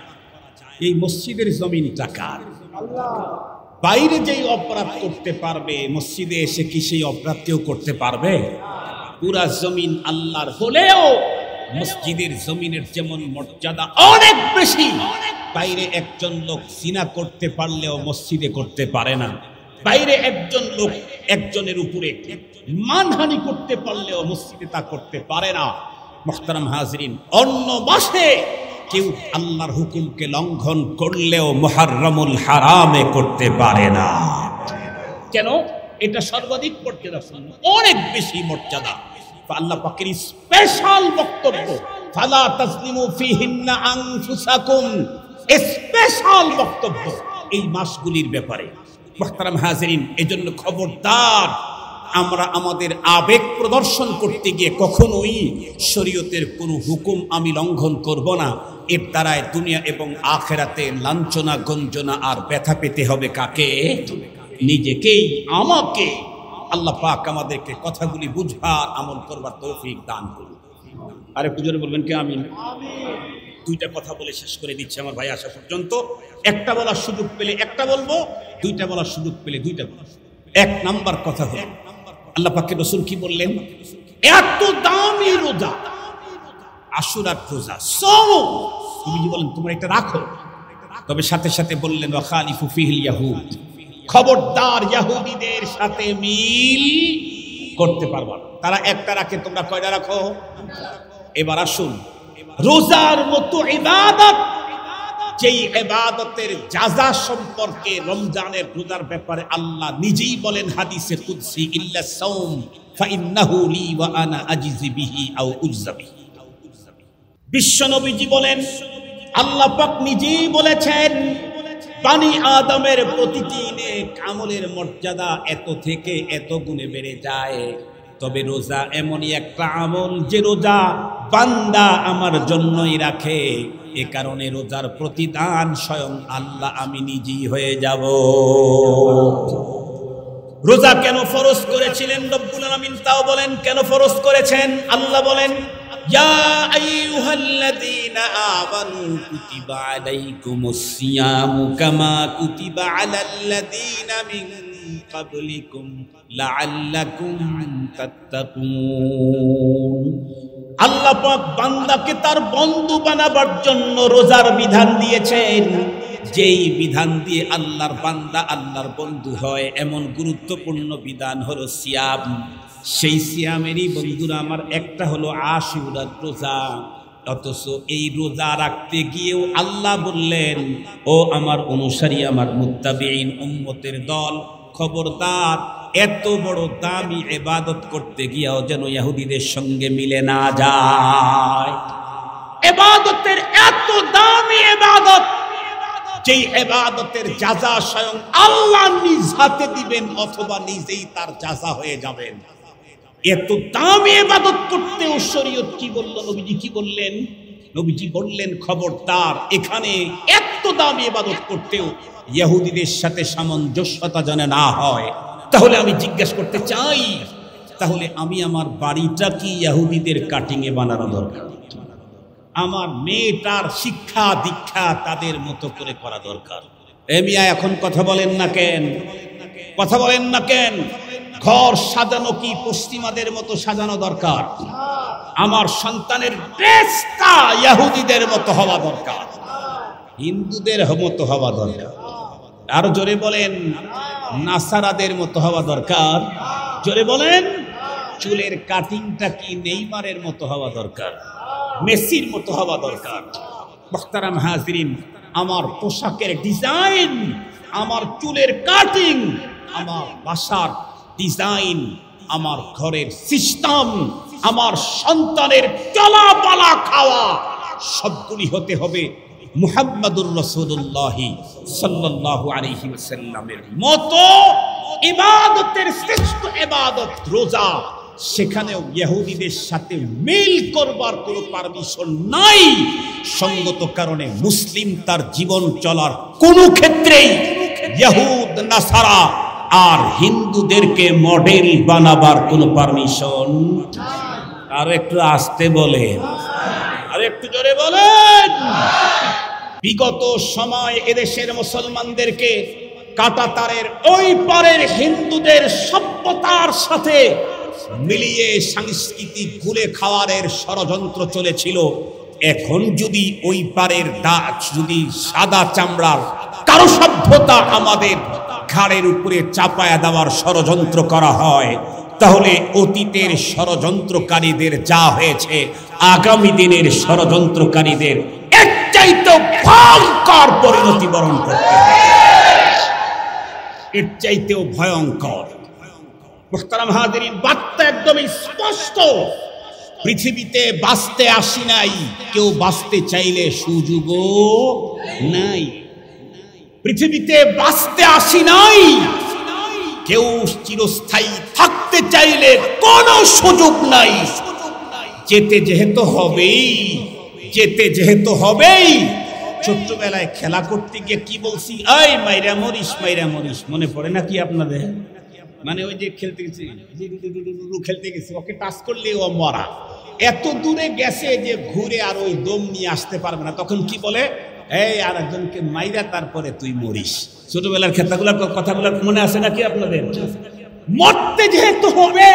এই মসজিদের জমিনটা কার? বাইরে যেই অপরাধ করতে পারবে, মসজিদে এসে কি সেই অপরাধ কেউ করতে পারবে? পুরা জমিন আল্লাহর হলেও মসজিদের জমিনের যেমন মর্যাদা অনেক বেশি, বাইরে একজন লোক জিনা করতে পারলেও মসজিদে করতে পারে না। বাইরে একজন লোক একজনের উপরে মানহানি করতে পারলেও মসজিদে তা করতে পারে না। মুহতারাম হাজরিন, অন্য মাসে কেউ আল্লাহর হুকুমকে লঙ্ঘন করলেও মুহররমুল হারামে করতে পারে না। কেন? এটা সর্বাধিক মর্যাদা, অনেক বেশি মর্যাদা। আল্লাহ পাকের স্পেশাল বক্তব্য, ফালা তাজলিমু ফিহিন্না আনফুসাকুম, স্পেশাল বক্তব্য এই মাসগুলির ব্যাপারে। মুহতারাম হাজরিন, এজন্য খবরদার, আমরা আমাদের আবেগ প্রদর্শন করতে গিয়ে কখনোই শরীয়তের কোনো হুকুম আমি লঙ্ঘন করব না। এর দ্বারায় দুনিয়া এবং আখেরাতে লাঞ্ছনা, গঞ্জনা আর ব্যথা পেতে হবে কাকে? নিজেকেই, আমাকে। আল্লাহ পাক আমাদেরকে কথাগুলি বুঝবার, আমল করবার তৌফিক দান করুন। আরে পুজোরে বলবেন কি আমিন? 2টা কথা বলে শেষ করে দিচ্ছে আমার ভাই আসা পর্যন্ত। একটা বলার সুযোগ পেলে একটা বলবো, 2টা বলার সুযোগ পেলে 2টা বলবো। 1 নাম্বার কথা হলো, আল্লাহ পাকের রাসূল কি বললেন? এত দামি রোজা, আশুরার রোজা, তুমি কি বলেন তোমরা এটা রাখো, তবে সাথে সাথে বললেন ওয়া খালিফু ফিহিল ইয়াহুদ, খবরদার ইহুদিদের সাথে মিল করতে পারবা না। তারা একটা রাখে, তোমরা কয়টা রাখো? এবার আসুন, রোজার মতো ইবাদত, যেই ইবাদতের জাযা সম্পর্কে রমজানের রোজার ব্যাপারে আল্লাহ নিজেই বলেন হাদিসে কুদসি, ইল্লা সাওম ফাইন্নাহু লি ওয়া আনা আজজি বিহি আও উজজা বিহি। বিশ্ব নবীজি বলেন, আল্লাহ পাক নিজেই বলেছেন, বানি আদমের প্রতিটি নেক আমলের মর্যাদা এত থেকে এত গুণে বেড়ে যায়, তবে রোজা এমনই একটা আমল যে রোজা বান্দা আমার জন্যই রাখে, এ কারণে রোজার প্রতিদান স্বয়ং আল্লাহ আমি নিজেই হয়ে যাব। রোজা কেন ফরজ করেছিলেন রব্বুল আলামিন তাও বলেন, কেন ফরজ করেছেন? আল্লাহ বলেন, ইয়া আইয়ুহাল্লাযীনা আমানু কুতিবা আলাইকুমুস সিয়ামু কামা কুতিবা আলাল্লাযীনা মিন ক্বাবলিকুম লাআল্লাকুম তাত্তাকুন। আল্লাহ পাক বান্দাকে তার বন্ধু বানাবার জন্য রোজার বিধান দিয়েছেন। যেই বিধান দিয়ে আল্লাহর বান্দা আল্লাহর বন্ধু হয়, এমন গুরুত্বপূর্ণ বিধান হলো সিয়াম। সেই সিয়ামেরই বন্ধুরা আমার একটা হলো আশুরার রোজা। অথচ এই রোজা রাখতে গিয়েও আল্লাহ বললেন, ও আমার অনুসারী, আমার মুত্তাবিঈন উম্মতের দল, খবরদার, এত বড় দামি ইবাদত করতে গিয়েও যেন ইহুদিদের সঙ্গে মিলে না যায়। ইবাদতের এত দামি ইবাদত, যেই ইবাদতের জাযা স্বয়ং আল্লাহ নিজ হাতে দিবেন অথবা নিজেই তার জাযা হয়ে যাবেন, এত দামি ইবাদত করতেও শরীয়ত কি বলল, নবীজি কি বললেন? নবীজি বললেন খবরদার, এখানে এত দামি ইবাদত করতেও ইহুদিদের সাথে সামঞ্জস্যতা যেন না হয়। তাহলে আমি জিজ্ঞেস করতে চাই, তাহলে আমি আমার বাড়িটা কি ইহুদিদের কাটিং এ বানানো দরকার? আমার মেয়েটার শিক্ষা দীক্ষা তাদের মতো করে করা দরকার? মিয়া এখন কথা বলেন না কেন? কথা বলেন না কেন? ঘর সাজানো কি পশ্চিমাদের মতো সাজানো দরকার? আমার সন্তানের ড্রেসটা ইহুদিদের মতো হওয়া দরকার, হিন্দুদের মতো হওয়া দরকার। আরো জোরে বলেন, নাসারাদের মতো হওয়া দরকার। জোরে বলেন, চুলের কাটিংটা কি নেইমারের মতো হওয়া দরকার, মেসির মতো হওয়া দরকার? মুহতারাম হাজিরিন, আমার পোশাকের ডিজাইন, আমার চুলের কাটিং, আমার বাসার ডিজাইন, আমার ঘরের সিস্টেম, আমার সন্তানের চলাফেরা খাওয়া সবগুলি হতে হবে মুহাম্মাদুর রাসূলুল্লাহ সাল্লাল্লাহু আলাইহি ওয়াসাল্লামের মতো। ইবাদতের শ্রেষ্ঠ ইবাদত রোজা, সেখানেও ইহুদিদের সাথে মিল করবার কোনো পারমিশন নাই। সঙ্গত কারণে মুসলিম তার জীবন চলার কোনো ক্ষেত্রেই ইহুদ নাসারা আর হিন্দুদেরকে মডেল বানাবার কোনো পারমিশন। আর একটু আস্তে বলেন, আর একটু জোরে বলেন। বিগত সময় এদেশের মুসলমানদেরকে কাঁটাতারের ওই পারের হিন্দুদের সভ্যতার সাথে মিলিয়ে সাংস্কৃতিক গুলে খাওয়ারের ষড়যন্ত্র চলেছিল। এখন যদি ওই পারের যদি সাদা চামড়ার কারো সভ্যতা আমাদের ঘাড়ের উপরে চাপায়া দেওয়ার ষড়যন্ত্র করা হয়, তাহলে অতীতের ষড়যন্ত্রকারীদের যা হয়েছে, আগামী দিনের ষড়যন্ত্রকারীদের এর চাইতে ভয়ঙ্কর পরিণতি বরণ করতে হবে, এর চাইতেও ভয়ঙ্কর। মুহতারাম হাজিরিন, বার্তা একদমই স্পষ্ট। পৃথিবীতে বাঁচতে আসি নাই, কেউ বাঁচতে চাইলে সুযোগও নাই। পৃথিবীতে বাঁচতে আসি নাই, কেউ চিরস্থায়ী থাকতে চাইলে কোনো সুযোগ নাই। যেতে যেহেতু হবেই, যেতে যেহেতু হবেই। ছোট্টবেলায় খেলা করতে গিয়ে কি বলছি, এই মাইরা মরিস, মাইরা মরিস, মনে পড়ে না কি আপনাদের? মানে ওই যে খেলতে গেছি, খেলতে গেছি, ওকে টাচ করলে ও মরা, এত দূরে গেছে যে ঘুরে আর ওই দম নিয়ে আসতে পারবে না। তখন কি বলে, এই আর একজনকে মাইরা তারপরে তুই মরিস। ছোটবেলার খেলাগুলো, কথাগুলো মনে আছে নাকি আপনাদের? মরতে যেহেতু হবে,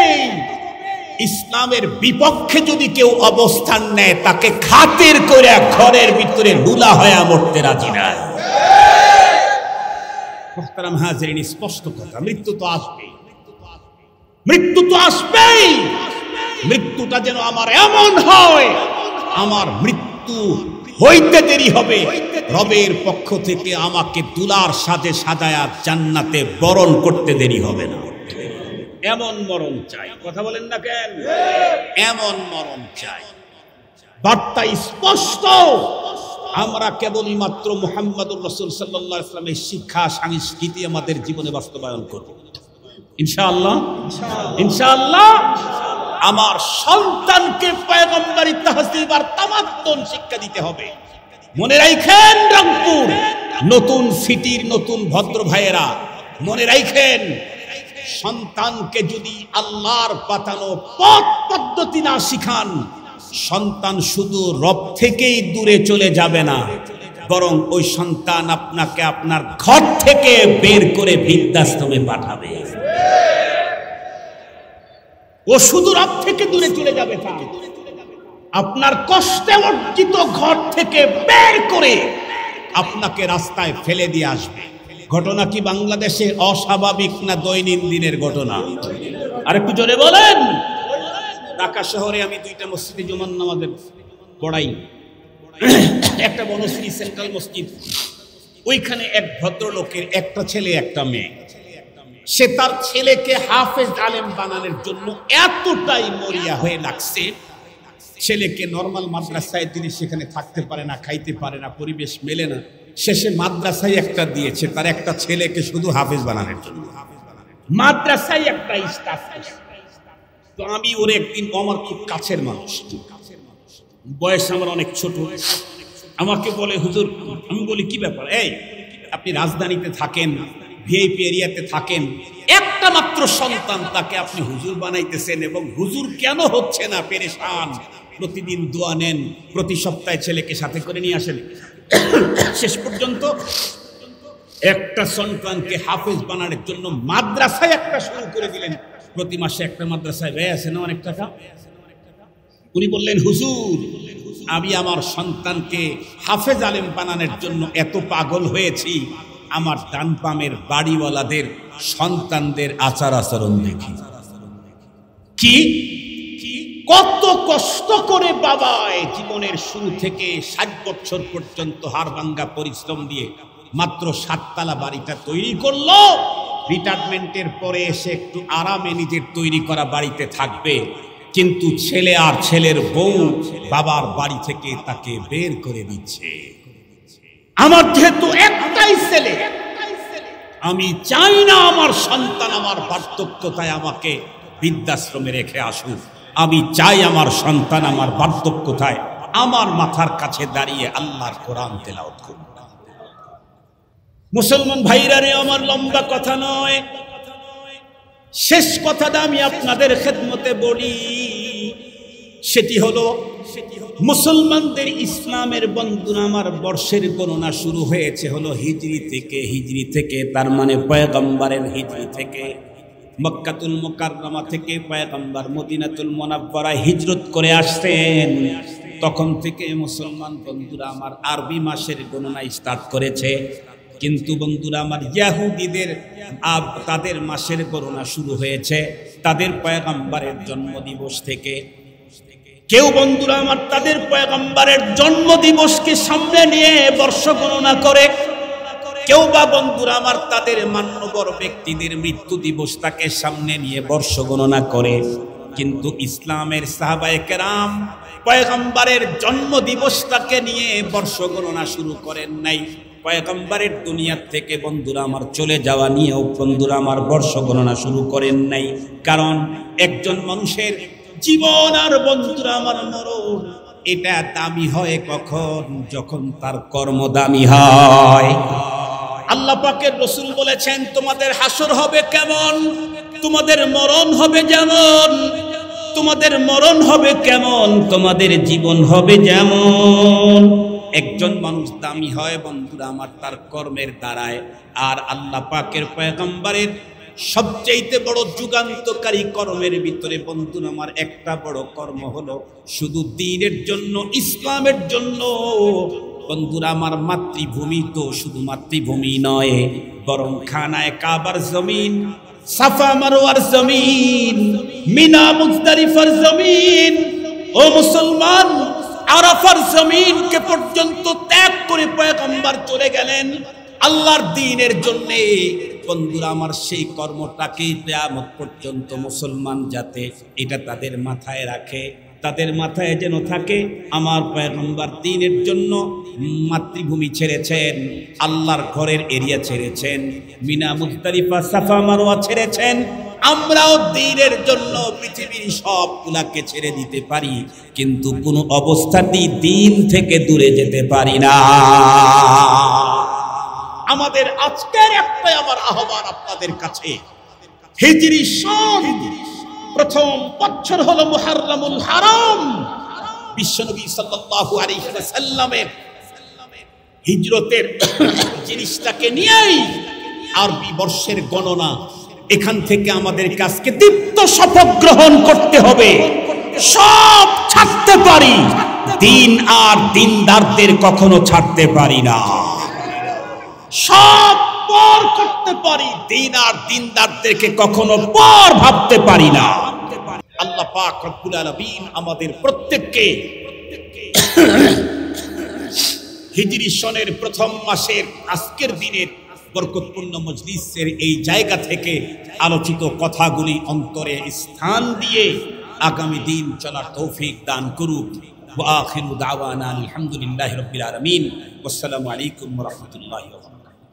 ইসলামের বিপক্ষে যদি কেউ অবস্থান নেয়, তাকে খাতির করে ঘরের ভিতরে লুলা হয়ে মরতে রাজি না। মুহতারাম হাজিরিন, স্পষ্ট কথা, মৃত্যু তো আসবেই, মৃত্যু তো আসবেই। মৃত্যুটা যেন আমার এমন হয়, আমার মৃত্যু হইতে দেরি হবে, রবের পক্ষ থেকে আমাকে দুলার সাজে সাজায়া জান্নাতে বরণ করতে দেরি হবে না। এমন মরণ চাই। কথা বলেন না কেন? এমন মরণ চাই। বার্তা স্পষ্ট। আমরা কেবলই মাত্র মুহাম্মদুর রাসূল সাল্লাল্লাহু আলাইহি ওয়াসাল্লামের শিক্ষা সংস্কৃতি আমাদের জীবনে বাস্তবায়ন করব ইনশাআল্লাহ। ইনশাআল্লাহ আমার সন্তানকে পয়গম্বরী তাহসিব আর তামাদ্দুন শিক্ষা দিতে হবে। মনে রাখেন রংপুর নতুন সিটির নতুন ভদ্র ভাইয়েরা, মনে রাখেন, সন্তানকে যদি আল্লাহর পাঠানো পথ পদ্ধতি না শিখান, সন্তান শুধু রব থেকেই দূরে চলে যাবে না, বরং ওই সন্তান আপনাকে আপনার ঘর থেকে বের করে বৃদ্ধাশ্রমে পাঠাবে। ও শুধু রব থেকে দূরে চলে যাবে তা, আপনার কষ্টে অর্জিত ঘর থেকে বের করে আপনাকে রাস্তায় ফেলে দিয়ে আসবে। ঘটনা কি বাংলাদেশে অস্বাভাবিক না দৈনন্দিনের ঘটনা? আর একটু জোরে বলেন। ঢাকা শহরে আমি 2টা মসজিদে জুমার নামাজে পড়াই। একটা বনশ্রী সেন্ট্রাল মসজিদ, ওইখানে এক ভদ্রলোকের একটা ছেলে একটা মেয়ে। সে তার ছেলেকে হাফেজ আলেম বানানোর জন্য এতটাই মরিয়া হয়ে লাগছে, ছেলেকে নরমাল মাদ্রাসায় তিনি সেখানে থাকতে পারে না, খাইতে পারে না, পরিবেশ মেলে না। শেষে মাদ্রাসায় একটা দিয়েছে তার একটা ছেলেকে শুধু হাফেজ বানানোর জন্য। মাদ্রাসায় একটা স্টাফ, তো আমি ওরে একদিন, আমার খুব কাছের মানুষ, বয়স আমার অনেক ছোট, আমাকে বলে হুজুর, আমি বলি কি ব্যাপার, এই আপনি রাজধানীতে থাকেন, ভিআইপি এরিয়াতে থাকেন, একটা মাত্র সন্তান, তাকে আপনি হুজুর বানাইতেছেন এবং হুজুর কেন হচ্ছে না, পেরেশান, প্রতিদিন দোয়া নেন, প্রতি সপ্তাহে ছেলেকে সাথে করে নিয়ে আসেন, শেষ পর্যন্ত একটা সন্তানকে হাফেজ বানানোর জন্য মাদ্রাসায় একটা শুরু করে দিলেন, প্রতি মাসে একটা মাদ্রাসায় ব্যয় আছে না অনেক টাকা। উনি বললেন হুজুর, আমি আমার সন্তানকে হাফেজ আলেম বানানোর জন্য এত পাগল হয়েছি, আমার ডান পামের বাড়িওয়ালাদের সন্তানদের আচার আচরণ দেখি, কি কত কষ্ট করে বাবায় জীবনের শুরু থেকে 60 বছর পর্যন্ত হাড়ভাঙ্গা পরিশ্রম দিয়ে মাত্র 7 তলা বাড়িটা তৈরি করলো, রিটায়ারমেন্টের পরে এসে একটু আরামে নিজের তৈরি করা বাড়িতে থাকবে, কিন্তু ছেলে আর ছেলের বউ বাবার বাড়ি থেকে তাকে বের করে দিচ্ছে। আমার যেহেতু একটাই ছেলে, আমি চাই না আমার সন্তান আমার বার্ধক্যতায় আমাকে বৃদ্ধাশ্রমে রেখে আসুক, আমি চাই আমার সন্তান আমার বার্ধক্যতায় আমার মাথার কাছে দাঁড়িয়ে আল্লাহর কোরআন তেলাওয়াত করুক। মুসলমান ভাইরা রে, আমার লম্বা কথা নয়, শেষ কথাটা আমি আপনাদের খেদমতে বলি, সেটি হলো মুসলমানদের ইসলামের বন্ধুরা আমার বর্ষের গণনা শুরু হয়েছে হলো হিজরি থেকে, তার মানে পয়গম্বরের হিজরি থেকে, মক্কাতুল মুকাররমা থেকে পয়গম্বর মদিনাতুল মুনাওয়ারায় হিজরত করে আসছেন, তখন থেকে মুসলমান বন্ধুরা আমার আরবি মাসের গণনা স্টার্ট করেছে। কিন্তু বন্ধুরা আমার ইহুদিদের তাদের মাসের গণনা শুরু হয়েছে তাদের পয়গম্বরের জন্মদিবস থেকে। কেউ বন্ধুরা আমার তাদের পয়গম্বরের জন্মদিবসকে সামনে নিয়ে বর্ষ গণনা করে, কেউ বা বন্ধুরা আমার তাদের মান্যবর ব্যক্তিদের মৃত্যু দিবসটাকে সামনে নিয়ে বর্ষ গণনা করে। কিন্তু ইসলামের সাহাবায়ে কেরাম পয়গম্বরের জন্মদিবসটাকে নিয়ে বর্ষ গণনা শুরু করেন নাই, পয়গম্বরের দুনিয়া থেকে বন্ধুরা আমার চলে যাওয়া নিয়েও বন্ধুরা আমার বর্ষ গণনা শুরু করেন নাই। কারণ একজন মানুষের জীবন আর বন্ধুরা আমার মরণ এটা দামি হয় কখন, যখন তার কর্ম দামি হয়। আল্লাহ পাকের রাসূল বলেছেন, তোমাদের হাসর হবে কেমন, তোমাদের মরণ হবে যেমন, তোমাদের মরণ হবে কেমন, তোমাদের জীবন হবে যেমন। একজন মানুষ দামি হয় বন্ধুরা আমার তার কর্মের দ্বারায়। আর আল্লাহ পাকের পয়গম্বরের সবচেয়ে বড় যুগান্তকারী কর্মের ভিতরে বন্ধুরা আমার একটা বড় কর্ম হলো শুধু দ্বীনের জন্য, ইসলামের জন্য বন্ধুরা আমার মাতৃভূমি তো শুধু মাতৃভূমি নয়, বরং খানায়ে কাবার জমিন, সাফা মারওয়ার জমিন, মিনা মুজদালিফার জমিন, ও মুসলমান আরাফার জমিনকে পর্যন্ত ত্যাগ করে পয়গম্বর চলে গেলেন আল্লাহর দ্বীনের জন্য। বন্ধুরা আমার সেই কর্মটাকে কিয়ামত পর্যন্ত মুসলমান যাতে এটা তাদের মাথায় রাখে, তাদের মাথায় যেন থাকে আমার পয়গম্বর দ্বীনের জন্য মাতৃভূমি ছেড়েছেন, আল্লাহর ঘরের এরিয়া ছেড়েছেন, মিনা মুজদালিফা সাফা মারওয়া ছেড়েছেন, আমরাও দ্বীনের জন্য পৃথিবীর সবগুলাকে ছেড়ে দিতে পারি, কিন্তু কোনো অবস্থাতেই দ্বীন থেকে দূরে যেতে পারি না। আমাদের আজকের একটাই আমার আহ্বান আপনাদের কাছে, হিজরি সন প্রথম বছর হলো মুহররমুল হারাম, বিশ্বনবী সাল্লাল্লাহু আলাইহি ওয়াসাল্লামের হিজরতের জিনিসটাকে নিয়েই আরবি বর্ষের গণনা। এখান থেকে আমাদের কাজকে দীপ্ত শপথ গ্রহণ করতে হবে, সব ছাড়তে পারি, দিন আর দিনদারদের কখনো ছাড়তে পারি না, সব পর করতে পারি, দিন আর দিনদারদেরকে কখনো পর ভাবতে পারি না। আল্লাহ পাক রব্বুল আলামিন আমাদের প্রত্যেককে হিজরি সনের প্রথম মাসের আজকের দিনের বরকতপূর্ণ মজলিসের এই জায়গা থেকে আলোচিত কথাগুলি অন্তরে স্থান দিয়ে আগামী দিন চলার তৌফিক দান করুক। ওয়া আখিরু দাওয়ানা আলহামদুলিল্লাহি রাব্বিল আলামিন। ওয়াসসালামু আলাইকুম ওয়া রাহমাতুল্লাহি ওয়া বারাকাতুহু।